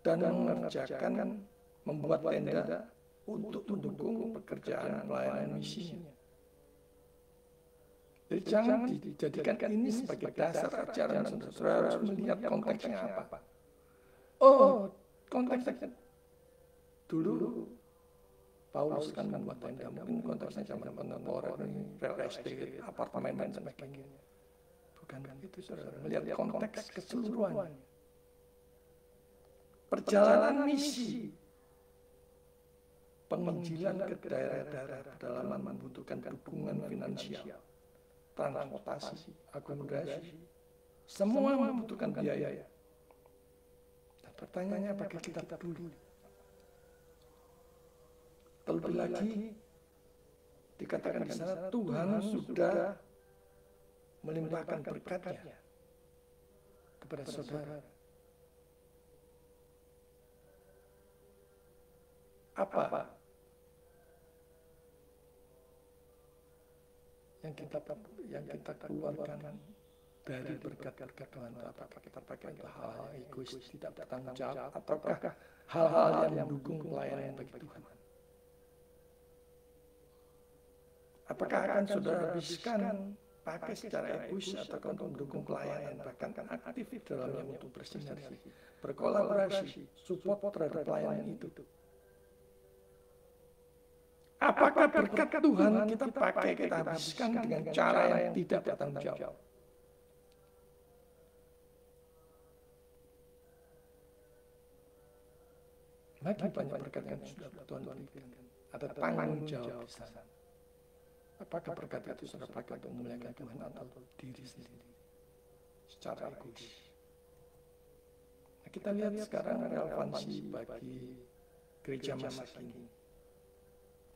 dan mengerjakan membuat tenda untuk mendukung pekerjaan pelayanan misinya. Jadi jangan dijadikan ini sebagai dasar ajaran, saudara harus melihat konteksnya apa. Oh, konteksnya dulu Paulus kan membuat tenda, mungkin konteksnya zaman kontemporer, real estate, apartemen dan sebagainya. Bukan itu, saudara. Melihat konteks keseluruhan. Perjalanan misi, penginjilan ke daerah-daerah pedalaman membutuhkan dukungan finansial, transportasi, akomodasi, semua membutuhkan biaya. Dan pertanyaannya, apakah kita peduli? Terlebih lagi dikatakan di sana Tuhan sudah melimpahkan berkat-Nya kepada saudara. Apa yang kita keluarkan dari berkat-berkat Tuhan? Apakah kita pakai untuk hal-hal egois, tidak bertanggung jawab, ataukah hal-hal yang mendukung pelayanan bagi Tuhan? Apakah akan saudara habiskan pakai secara egois atau untuk mendukung pelayanan, bahkan aktif dalamnya untuk bersinergi, berkolaborasi, support terhadap pelayanan itu? Apakah berkat Tuhan kita pakai, kita habiskan dengan cara yang tidak bertanggung jawab? Lagi banyak berkat yang sudah Tuhan berikan, ada tanggung jawab di sana. Apakah berkat itu sudah pakai untuk memuliakan Tuhan atau diri sendiri secara egois? Nah, kita lihat sekarang relevansi bagi gereja masa kini.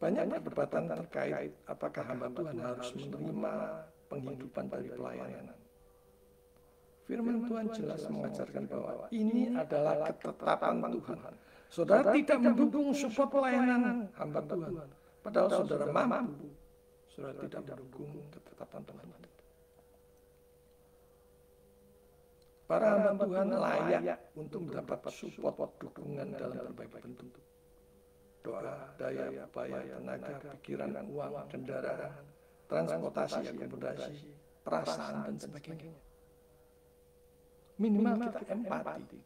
Banyak perdebatan terkait apakah hamba Tuhan harus menerima penghidupan dari pelayanan. Firman Tuhan jelas mengajarkan bahwa ini adalah ketetapan Tuhan. Saudara tidak mendukung support pelayanan hamba Tuhan, padahal saudara mampu. Saudara tidak mendukung ketetapan Tuhan. Para hamba Tuhan layak untuk mendapat support dukungan dalam berbagai bentuk. Doa, daya, upaya, tenaga, pikiran, uang, kendaraan, transportasi, akomodasi, perasaan, dan sebagainya. Minimal kita empati.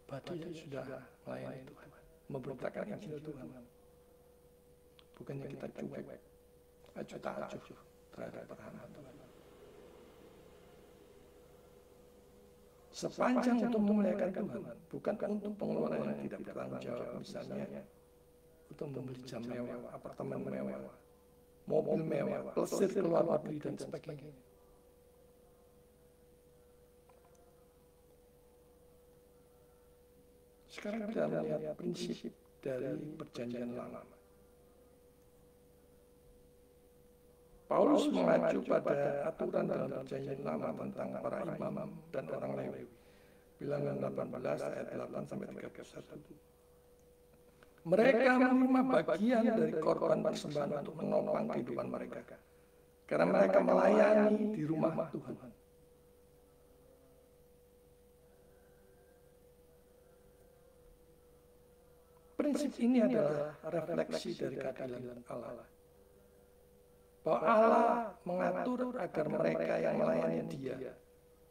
Berarti sudah melayani Tuhan, memberitakan Injil Tuhan. Bukannya kita cuek, acuh-acuh terhadap perhamba Tuhan. Sepanjang untuk memuliakan Tuhan, bukan untuk pengeluaran yang tidak bertanggung jawab, misalnya untuk membeli jam mewah, apartemen mewah, mobil mewah, plesir ke luar negeri dan sebagainya. Sekarang kita melihat prinsip dari perjanjian lama. Paulus mengacu pada aturan dalam perjanjian lama tentang para imam dan orang Lewi. Bilangan 18 ayat 8 sampai 31. Mereka menerima bagian dari korban persembahan untuk menopang kehidupan mereka, karena mereka melayani di rumah Tuhan. Prinsip ini adalah refleksi dari keadilan Allah. Bahwa Allah mengatur agar mereka yang melayani Dia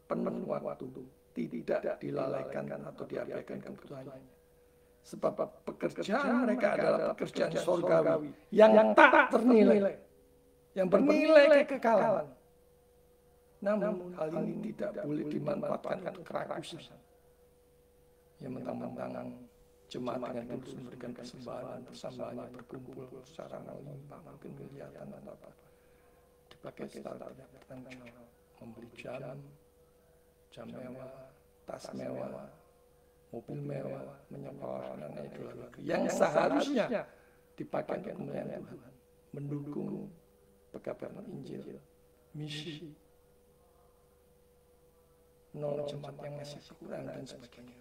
penuh waktu, tidak dilalaikan atau diabaikan kebutuhannya. Sebab pekerjaan mereka adalah pekerjaan surgawi yang tak ternilai, yang bernilai kekekalan. Namun hal ini tidak boleh dimanfaatkan untuk kerakusan. Yang mentang-mentang jemaat dengan tulus memberikan persembahan, persambahannya berkumpul secara melimpah, mungkin kelihatan atau apa, dipakai secara tidak bertanggung jawab, membeli jam mewah, tas mewah, mobil mewah, menyekolahkan anak di luar negeri, yang seharusnya dipakai untuk melayani Tuhan, mendukung pekabaran Injil, misi, menolong jemaat yang masih kurang dan sebagainya.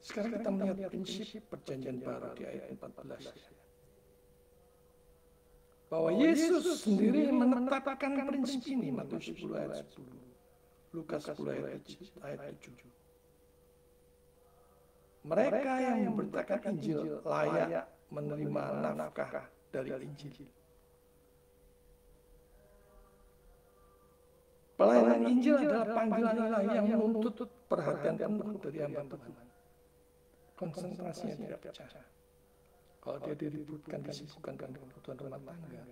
Sekarang kita melihat prinsip perjanjian baru di ayat 14. Bahwa Yesus sendiri menetapkan prinsip ini, Matius 10 ayat 10, Lukas 10 ayat 7. Mereka yang memberitakan Injil layak menerima nafkah dari Injil. Pelayanan Injil adalah panggilan ilahi yang menuntut perhatian penuh dari hamba Tuhan. Konsentrasinya tidak pecah. Kalau dia diributkan, disibukkan dengan kebutuhan rumah tangga,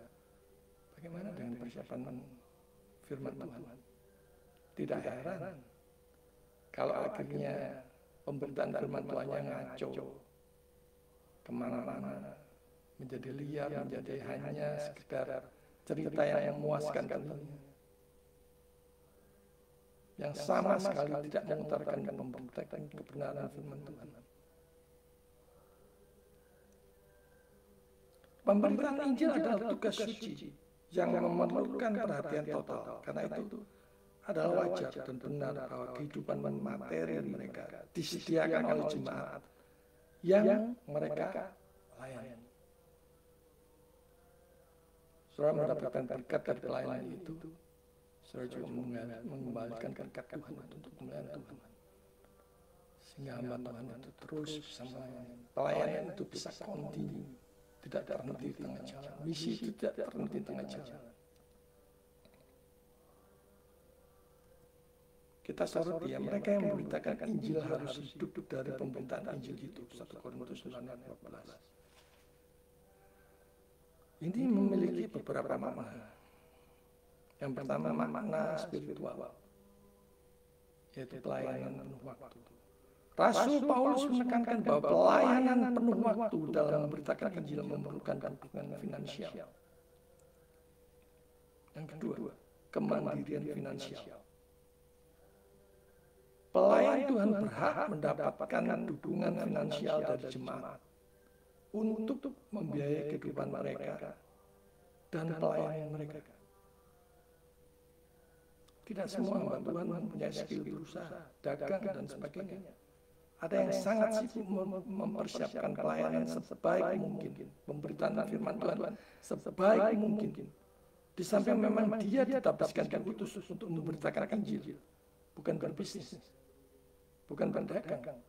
bagaimana dengan persiapan firman Tuhan? Tidak heran kalau akhirnya pemberitaan firman Tuhannya ngaco, kemana-mana, menjadi liar, menjadi hanya sekedar cerita yang memuaskan telinga, yang sama sekali tidak mengutarakan pemberitaan kebenaran firman Tuhan. Pemberitaan Injil adalah tugas suci yang memerlukan perhatian total. Karena itu adalah wajar dan benar bahwa kehidupan materi mereka disediakan oleh jemaat yang mereka layani. Saudara mendapatkan berkat dari pelayanan itu, saudara juga mengembalikan berkat Tuhan untuk melayani Tuhan. Sehingga hamba Tuhan itu terus bisa melayani. Pelayanan itu bisa kontinu. Tidak terhenti di tengah jalan. Misi itu tidak terhenti di tengah jalan. Kita soroti ya, mereka yang memberitakan Injil harus hidup dari pemberitaan Injil itu. 1 Korintus 9 ayat 14. Ini memiliki beberapa makna. Yang pertama makna spiritual, yaitu pelayanan penuh waktu. Rasul Paulus menekankan bahwa pelayanan penuh waktu dalam memberitakan Injil memerlukan dukungan finansial. Yang kedua, kemandirian finansial. Pelayan Tuhan berhak mendapatkan dukungan finansial dari jemaat untuk membiayai kehidupan mereka dan pelayanan mereka. Tidak semua hamba Tuhan mempunyai skill berusaha, dagang, dan sebagainya. Ada yang sangat sibuk mempersiapkan pelayanan sebaik mungkin, pemberitaan firman Tuhan sebaik mungkin. Di samping memang dia ditabiskan khusus untuk memberitakan Injil, bukan berbisnis, bukan berdagang.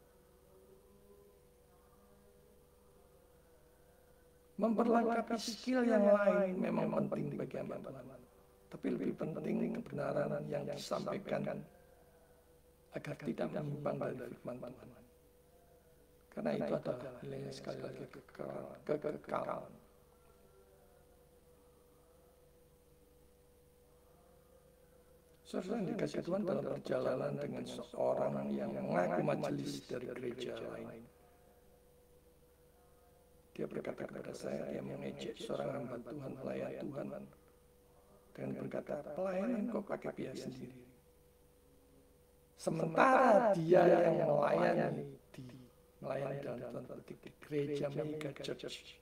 Memperlengkapi skill yang lain memang penting bagi hamba Tuhan, tapi lebih penting kebenaran yang disampaikan agar tidak menyimpang dari firman Tuhan. Karena itu adalah nilai sekali lagi kekekalan. Saudara yang dikasih Tuhan dalam perjalanan dengan seorang yang mengaku majelis dari gereja lain. Dia berkata kepada saya, dia mengejek seorang hamba Tuhan, pelayan Tuhan, dengan berkata, pelayanan kok pakai biaya sendiri. Sementara dia yang melayani dalam tanda petik di gereja mega church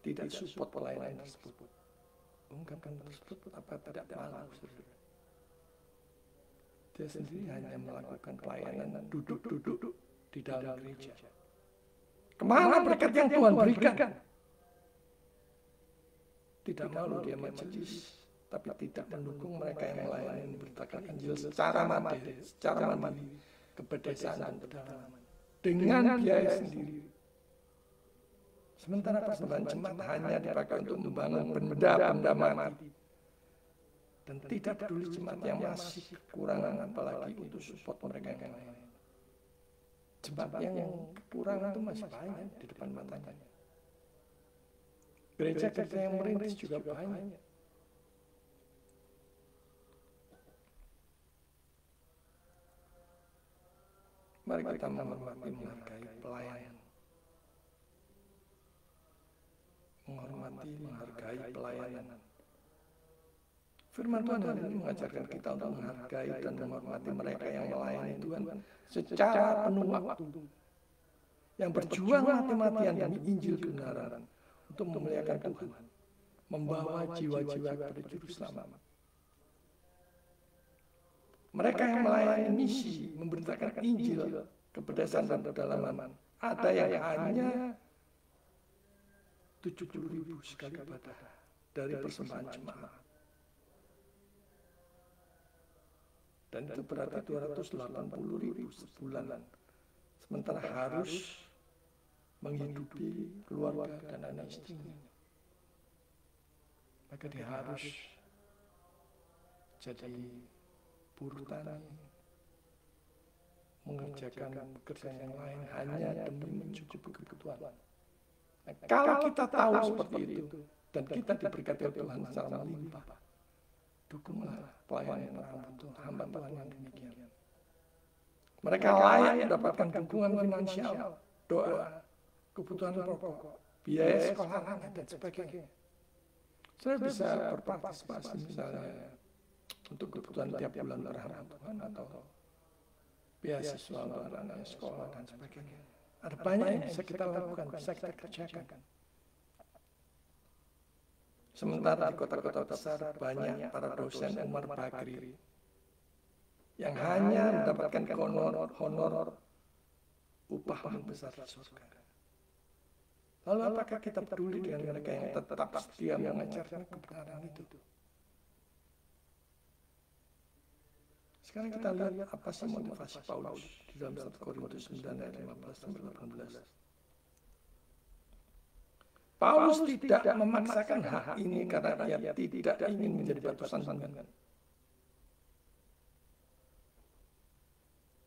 tidak support pelayanan tersebut. Ungkapan tersebut apa tidak malu, saudara. Dia sendiri hanya melakukan pelayanan duduk-duduk di dalam gereja. Kemana berkat yang Tuhan berikan? Tidak malu dia majelis, tapi tidak mendukung mereka yang melayani memberitakan Injil secara mandiri, kepedesaan dan pedalaman dengan biaya sendiri. Sementara persembahan jemaat hanya dipakai untuk membangun benda-benda mati dan tidak peduli jemaat yang masih kekurangan, apalagi untuk support mereka yang lain. Jemaat yang kekurangan itu masih banyak di depan matanya. Gereja-gereja yang merintis juga banyak. Mari kita menghormati, menghargai pelayan. Menghormati, menghargai pelayanan. Firman Tuhan hari ini mengajarkan kita untuk menghargai dan menghormati mereka yang melayani Tuhan secara penuh waktu, yang berjuang mati-matian demi Injil kebenaran untuk memuliakan Tuhan, membawa jiwa-jiwa kepada juru selamat. Mereka yang melayani misi, memberitakan Injil, kepedasan dan kedalaman. Ada yang hanya 70.000 sekali ibadah dari persembahan jemaat. Dan itu berarti 280.000 sebulan. Sementara harus menghidupi keluarga dan anak istrinya. Maka dia harus jadi buruh tani, mengerjakan pekerjaan yang lain hanya demi mencukupi kebutuhan. Nah, kalau kita tahu seperti itu dan kita diberkati oleh Tuhan secara melimpah, dukunglah pelayanan hamba Tuhan yang demikian. Mereka layak mendapatkan dukungan finansial, doa, kebutuhan pokok, biaya sekolah anak dan sebagainya. Saya bisa berpartisipasi misalnya untuk kebutuhan tiap bulan berhamba Tuhan atau beasiswa untuk anak-anak sekolah dan sebagainya. Ada banyak yang bisa kita lakukan, bisa kita kerjakan. Sementara di kota-kota besar banyak para dosen Umar Bakri yang hanya mendapatkan honor upah paling besar di surga. Lalu apakah kita peduli dengan mereka yang tetap setia mengajarkan kebenaran itu? Sekarang kita lihat apa sih motivasi Paulus di dalam 1 Korintus 9 ayat 15-18. Paulus tidak memaksakan hak ini karena ia tidak ingin menjadi batu sandungan.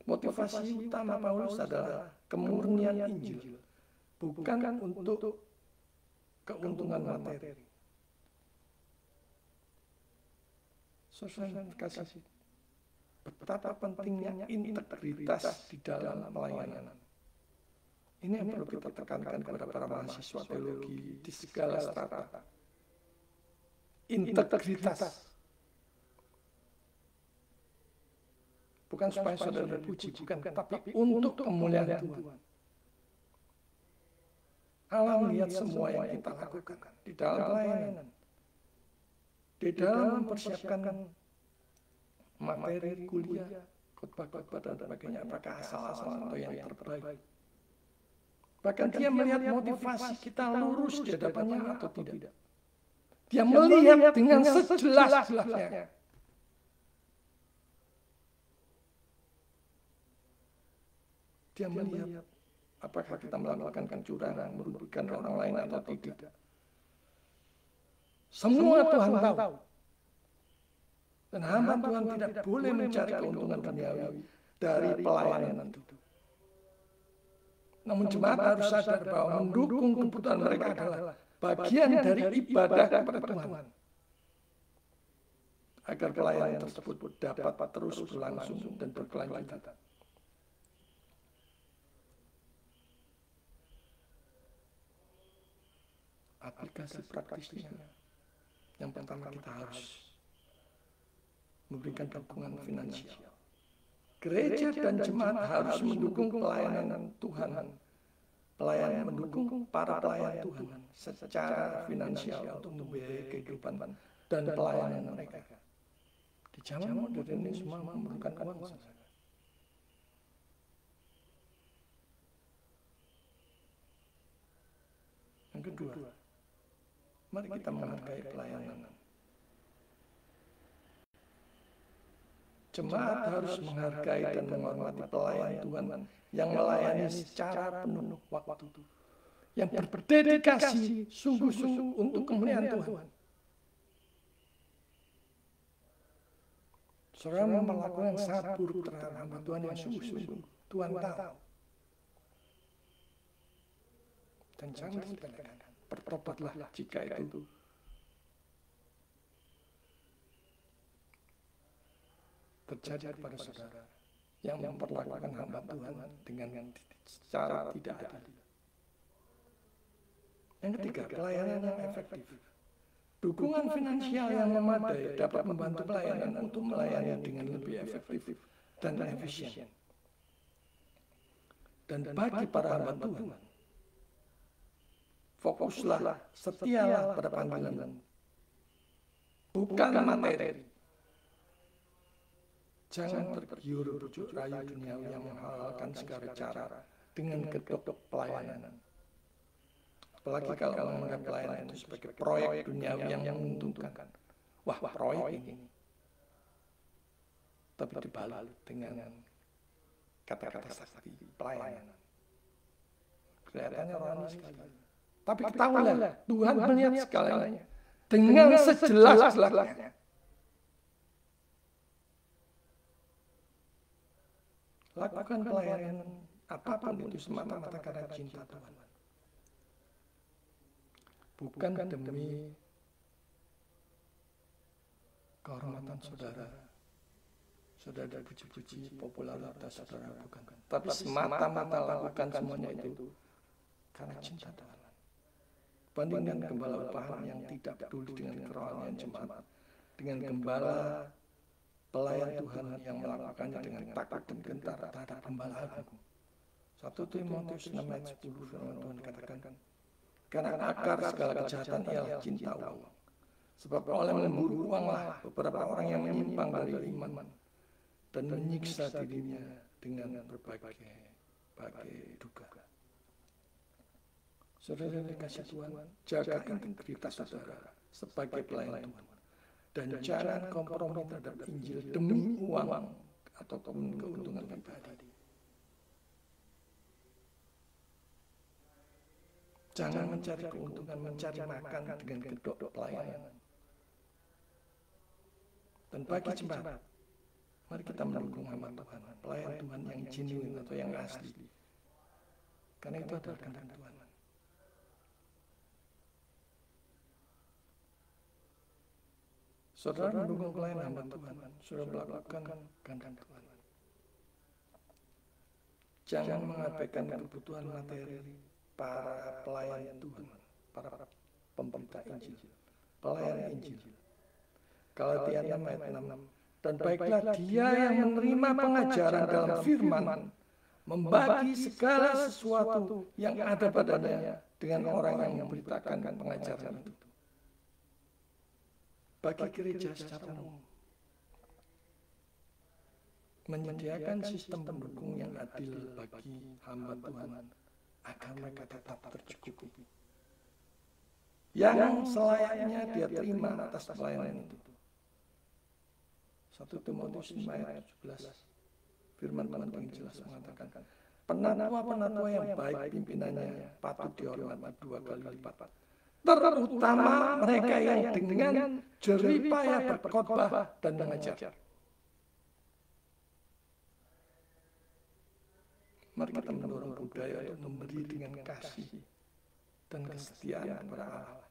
Motivasi utama Paulus adalah kemurnian Injil, bukan untuk keuntungan materi. Saudara kasih, betapa pentingnya integritas di dalam pelayanan. Ini yang perlu kita tekankan kepada para mahasiswa teologi di segala strata. Integritas. Bukan supaya saudara dipuji, bukan, tapi untuk kemuliaan Tuhan. Allah melihat semua yang kita lakukan di dalam pelayanan, di dalam mempersiapkan materi kuliah, khotbah-khotbah dan sebagainya, apakah asal-asalan atau yang terbaik. Bahkan dia melihat motivasi kita lurus di hadapannya atau tidak. Dia melihat dengan sejelas-jelasnya. Dia melihat apakah kita melakukan kecurangan, merugikan orang lain atau tidak. Semua Tuhan tahu. Dan hamba Tuhan tidak boleh mencari keuntungan duniawi dari pelayanan itu. Namun jemaat harus sadar bahwa mendukung kebutuhan mereka adalah bagian dari ibadah kepada Tuhan. Agar pelayanan tersebut dapat terus berlangsung dan berkelanjutan. Aplikasi praktisnya, yang pertama kita harus memberikan dukungan finansial. Gereja dan jemaat harus mendukung pelayanan Tuhan, mendukung para pelayan Tuhan secara finansial untuk membiayai kehidupan dan pelayanan mereka. Di zaman modern ini semua memerlukan uang. Yang kedua, mari kita menghargai pelayanan. Jemaat harus menghargai dan menghormati pelayan Tuhan yang melayani secara penuh waktu, yang berdedikasi sungguh-sungguh untuk kemuliaan Tuhan. Saudara melakukan yang sangat buruk terhadap hamba Tuhan yang sungguh-sungguh, Tuhan tahu. Dan jangan disepelekan. Bertobatlah jika itu terjadi kepada saudara yang memperlakukan hamba Tuhan dengan secara tidak adil. Yang ketiga, pelayanan yang efektif. Dukungan finansial yang memadai dapat membantu pelayanan untuk melayani dengan lebih efektif dan efisien. Dan bagi para hamba Tuhan, fokuslah, setialah pada panggilan, bukan materi. Jangan tergiur bujuk rayu duniawi yang menghalalkan segala cara dengan gedok pelayanan. Apalagi kalau menganggap pelayanan itu sebagai proyek duniawi yang menguntungkan. Wah, proyek ini. Tapi dibalik dengan kata-kata sakti pelayanan. Kelihatannya rohani sekali. Tapi ketahuilah, Tuhan melihat segalanya dengan sejelas-jelasnya. Lakukan pelayanan apapun itu semata-mata karena cinta Tuhan. Bukan demi kehormatan saudara. Saudara puji-puji popularitas saudara, bukan. Tapi semata-mata lakukan semuanya itu karena cinta Tuhan. Bandingkan gembala upahan yang tidak peduli dengan kerohanian jemaat, dengan gembala pelayan Tuhan yang melakukannya dengan takut dan gentar terhadap gembala agung. 1 Timotius 6 ayat 10 firman Tuhan katakan, karena akar segala kejahatan ialah cinta uang. Sebab oleh memburu uanglah beberapa orang yang menyimpang dari iman dan menyiksa dirinya dengan berbagai duga. Saudara dikasih Tuhan, jaga integritas saudara sebagai pelayan Tuhan. Dan jangan kompromi terhadap Injil demi uang ataupun keuntungan pribadi. Jangan mencari keuntungan, mencari makan dengan gedok pelayanan. Dan bagi jemaat, mari kita mendukung hamba Tuhan, pelayan Tuhan yang genuine atau yang asli. Karena itu adalah kehendak Tuhan. Saudara mendukung pelayan hamba Tuhan, sudah melakukan kehendak Tuhan. Jangan mengabaikan kebutuhan materi para pelayan Tuhan, para pemberita Injil, pelayan Injil. Galatia 6 ayat 6. Dan baiklah dia yang menerima pengajaran dalam firman, membagi segala sesuatu yang ada padanya dengan orang yang memberitakan pengajaran itu. Bagi gereja secara umum, menyediakan sistem pendukung yang adil bagi hamba Tuhan agar mereka tetap tercukupi. Yang selayaknya dia terima atas pelayanan itu. 1 Timotius 5 ayat 17. Firman Tuhan paling jelas mengatakan, penatua-penatua yang baik pimpinannya patut dihormati 2 kali lipat. Terutama mereka yang dengan jerih payah berkhotbah dan mengajar. Mari kita mendorong budaya untuk memberi dengan kasih dan kesetiaan kepada Allah.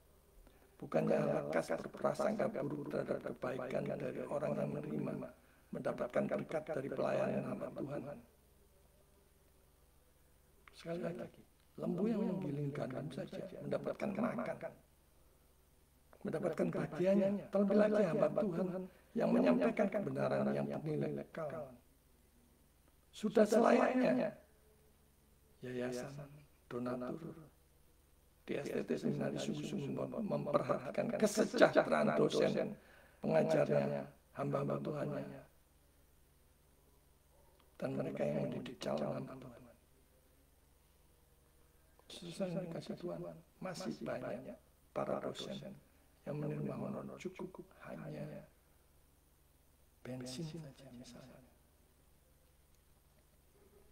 Bukannya lekas berprasangka buruk terhadap kebaikan dari orang yang menerima, mendapatkan berkat dari pelayanan hamba Tuhan. Sekali lagi, lembu yang menggiling gandum saja mendapatkan makan, mendapatkan bagiannya. Terlebih lagi hamba Tuhan yang menyampaikan kebenaran yang bernilai kekal. Sudah selayaknya yayasan, donatur, di STT Seminari sungguh-sungguh memperhatikan kesejahteraan dosen, pengajarnya, hamba-hamba Tuhannya, dan mereka yang mendidik calon hamba Tuhan. Susah yang dikasih Tuhan, masih banyak para dosen yang menerima honor cukup hanya bensin saja misalnya.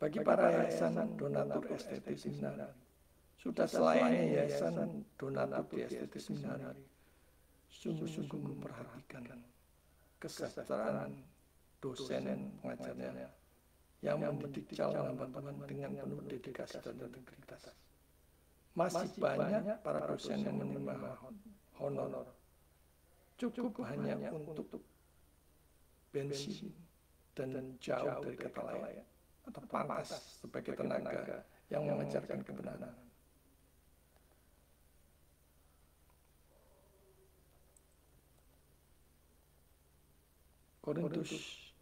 Bagi para yayasan donatur STT Seminari, sudah selayaknya yayasan donatur di STT Seminari sungguh-sungguh memperhatikan kesejahteraan dosen pengajarnya yang mendidik calon hamba Tuhan dengan penuh dedikasi dan integritas. Masih banyak para dosen yang menerima honor cukup hanya untuk bensin dan jauh dari kata layak atau pantas sebagai tenaga yang mengajarkan kebenaran. Korintus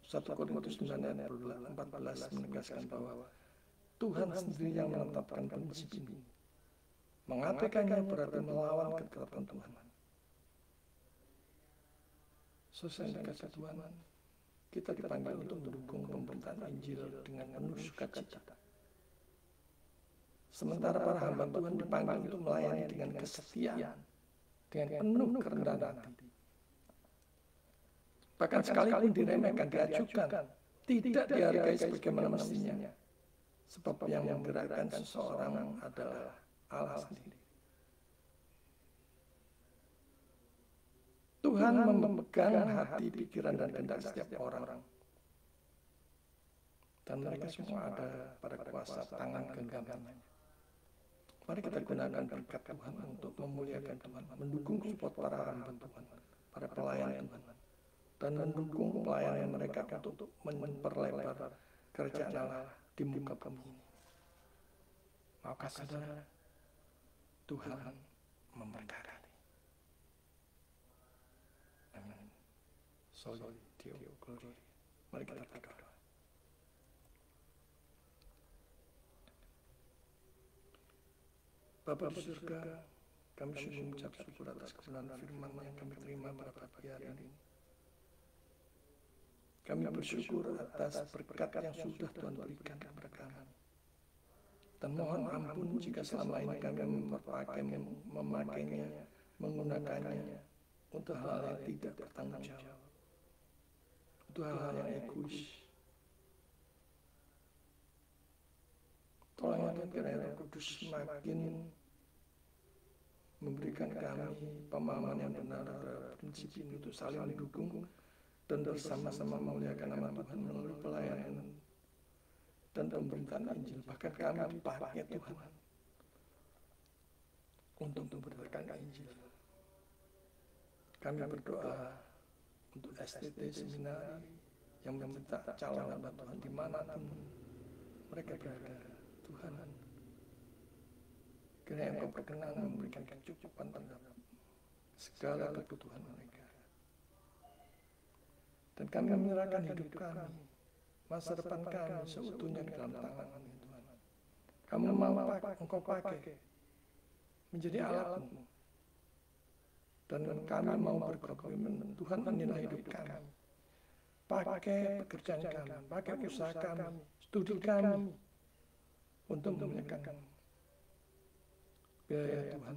1 Korintus 9 ayat 14 menegaskan bahwa Tuhan sendiri yang menetapkan prinsip ini. Mengabaikannya berarti melawan ketetapan Tuhan. Sesuai dikasih Tuhan, kita dipanggil untuk mendukung pemberitaan Injil dengan penuh sukacita. Sementara para hamba Tuhan dipanggil untuk melayani dengan kesetiaan, dengan penuh kerendahan hati. Bahkan sekalipun diremehkan, diacukan, tidak dihargai sebagaimana mestinya. Sebab yang menggerakkan seseorang adalah Allah sendiri. Tuhan memegang hati, pikiran, dan kehendak setiap orang. Dan mereka semua ada pada kuasa tangan genggamannya. Mari kita gunakan berkat Tuhan untuk memuliakan Tuhan, mendukung support para hamba Tuhan, para pelayan Tuhan, dan mendukung pelayanan mereka untuk memperlebar kerajaan Allah di muka bumi ini. Maka saudara, Tuhan memberkati. Amin. Soli Deo Gloria. Mari kita berdoa. Bapa di surga, kami sungguh mengucap syukur atas kebenaran firman yang kami terima pada pagi hari ini. Kami bersyukur atas berkat yang sudah Tuhan berikan kepada kami. Dan mohon ampun jika selama ini kami memakainya, menggunakannya untuk hal yang tidak bertanggung jawab, untuk hal yang egois. Tolong ya Tuhan, kiranya Roh Kudus semakin memberikan kami pemahaman yang benar terhadap prinsip ini untuk saling mendukung dan bersama-sama memuliakan nama Tuhan melalui pelayanan dan pemberitaan Injil. Bahkan kami dipakai Tuhan untuk memberitakan Injil. Kami berdoa untuk STT Seminari yang meminta calon hamba Tuhan dimanapun mereka berada. Tuhan, kiranya Engkau berkenan memberikan kecukupan terhadap segala kebutuhan mereka. Dan kami menyerahkan hidup kami, masa depan kami seutuhnya di dalam tangan-Mu, Tuhan. Kamu mau Engkau pakai menjadi alat-Mu. Dan kami mau berkomitmen, Tuhan, inilah hidup kami. Pakai pekerjaan kami, pakai usaha kami, studi kami, untuk memuliakan biaya Tuhan.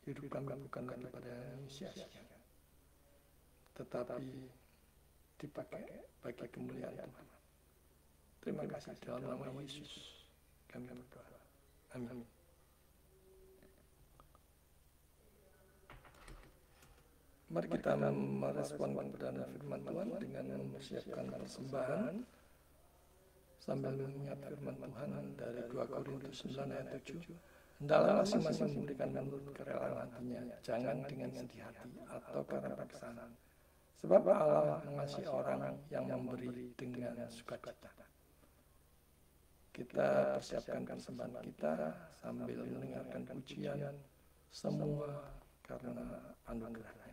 Hidup kami bukan daripada sia-sia, tetapi dipakai bagi kemuliaan Tuhan. Terima kasih dalam nama Yesus kami berdoa. Amin. Mari kita merespon kebenaran firman Tuhan dengan mempersiapkan persembahan sambil mengingat firman Tuhan dari 2 Korintus 9 ayat 7. Hendaklah masing-masing memberikan menurut kerelaan hatinya, jangan dengan sedih hati atau karena paksaan. Sebab Allah mengasihi orang yang memberi dengan sukacita. Kita persiapkan persembahan kita sambil mendengarkan pujian, semua karena anugerah-Nya.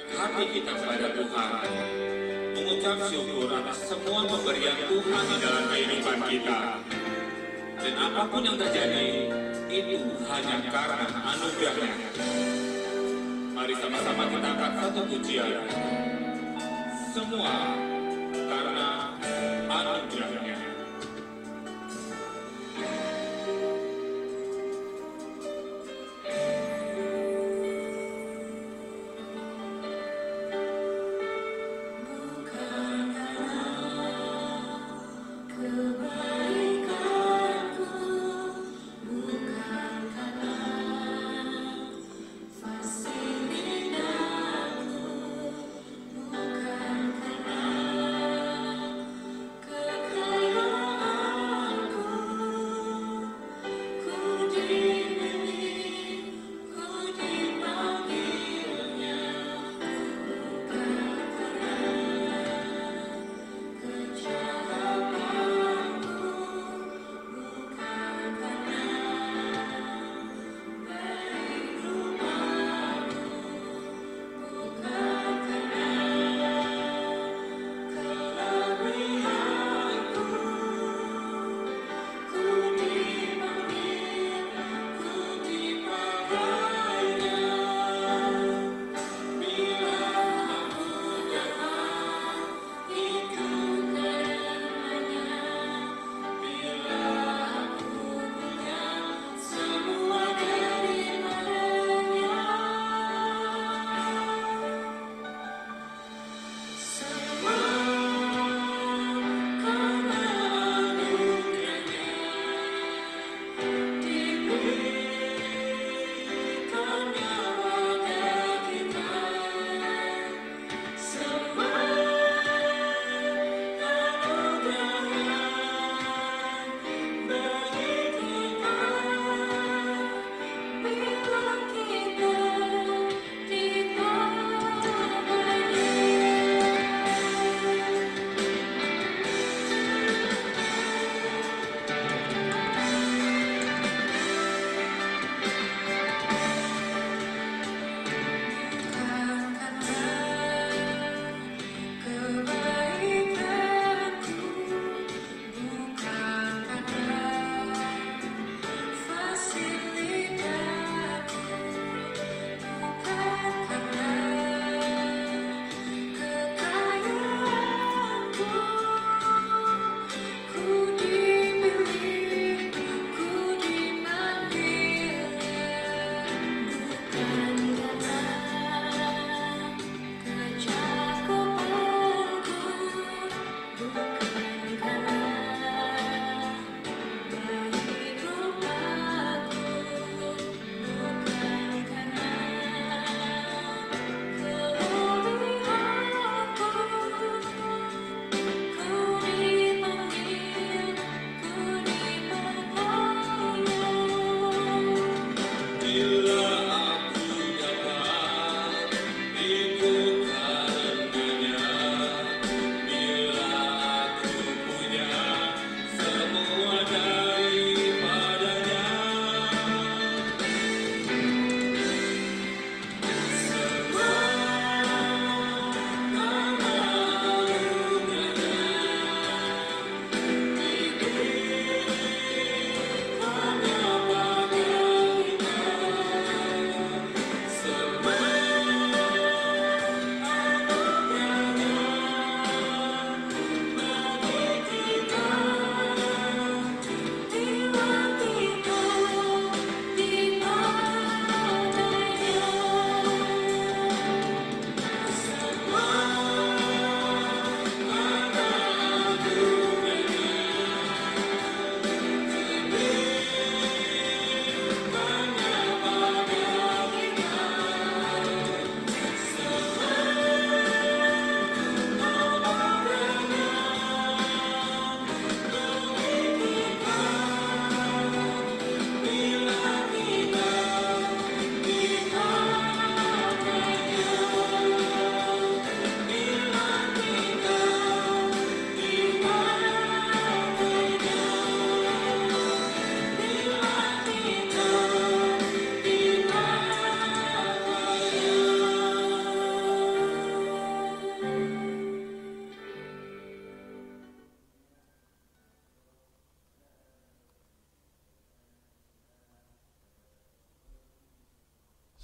Hati kita kepada Tuhan, mengucap syukur atas semua pemberian Tuhan di dalam kehidupan kita. Dan apapun yang terjadi, itu hanya karena anugerah-Nya. Mari sama-sama kita angkat satu pujian. Semua karena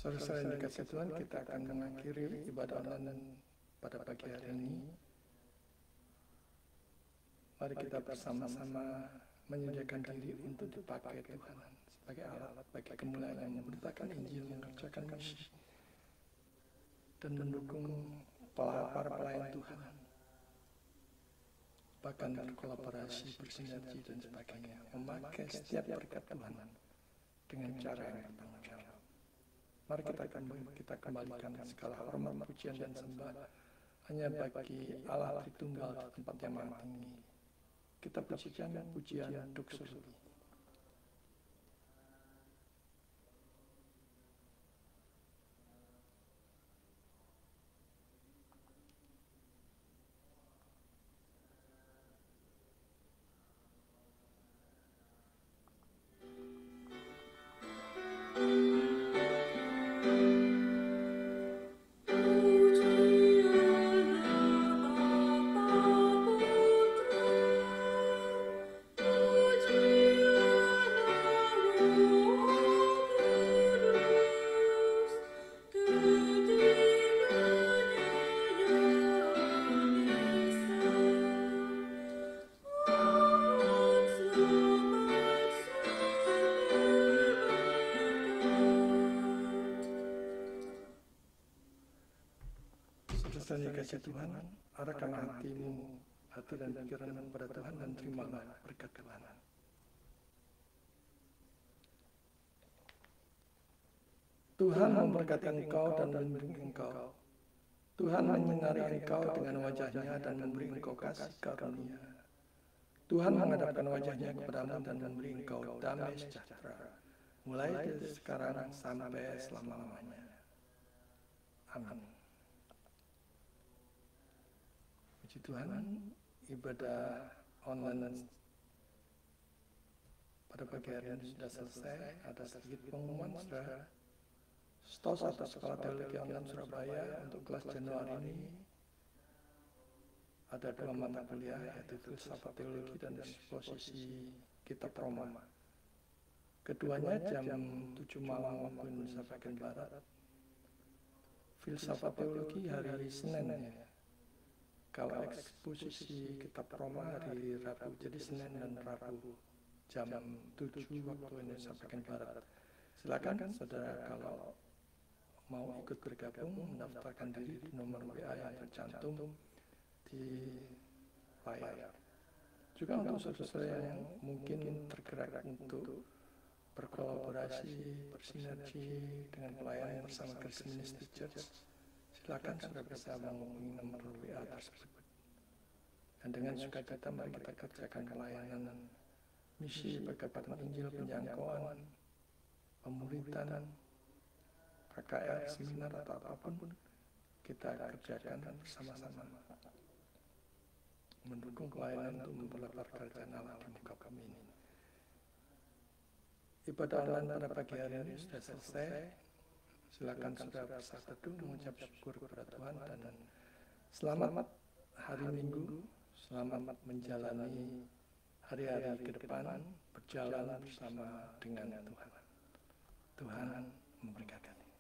Saudara yang dikasih Tuhan, kita akan mengakhiri ibadah online pada pagi hari ini. Mari kita bersama-sama menyediakan diri untuk dipakai Tuhan sebagai alat bagi kemuliaan yang memberitakan Injil, mengerjakan misi, dan mendukung para pelayan Tuhan, bahkan berkolaborasi, bersinergi, dan sebagainya, memakai setiap berkat Tuhan dengan cara yang bertanggung jawab. Mari kita kembalikan segala hormat, pujian, dan sembah hanya bagi Allah Tritunggal di tempat yang maha tinggi. Kita pujikan pujian doksologi. Saudara kasih Tuhan, arahkanlah hatimu, hati dan pikiranmu kepada Tuhan, dan terimalah berkat Tuhan. Tuhan memberkati engkau dan melindungi engkau. Tuhan menyinari engkau dengan wajahnya dan memberi engkau kasih karunia. Tuhan menghadapkan wajahnya kepadamu dan memberi engkau damai sejahtera, mulai dari sekarang sampai selama-lamanya. Amin. Puji Tuhan, ibadah online pada pagi hari ini sudah selesai. Ada sedikit pengumuman, saudara. STOS atau Sekolah Teologi Online Surabaya untuk kelas Januari ini ada 2 mata kuliah, yaitu Filsafat Teologi dan Eksposisi Kitab Roma. Keduanya jam 7 malam waktu Indonesia bagian Barat. Filsafat Teologi hari Senin ya. Kalau eksposisi Kitab Roma hari Rabu, jadi Senin dan Rabu jam 7 waktu Indonesia bagian Barat. Silakan saudara kalau mau ikut bergabung, mendaftarkan diri di nomor WA yang tercantum di layar. Juga untuk saudara yang mungkin tergerak untuk berkolaborasi, bersinergi dengan pelayanan bersama Grace Ministry Church, silakan sudah bisa menghubungi nomor WA tersebut. Dan dengan sukacita mari kita kerjakan pelayanan misi perkabatan Injil, penjangkauan, pemuritan, KKR, seminar atau apapun kita kerjakan bersama-sama, mendukung pelayanan untuk memperlebar kerajaan Allah di muka bumi ini. Ibadah online pada pagi hari ini sudah selesai. Silakan saudara bersatu teduh mengucap syukur kepada Tuhan dan selamat hari Minggu, selamat menjalani hari-hari ke depan, berjalan bersama dengan Tuhan. Tuhan memberkati.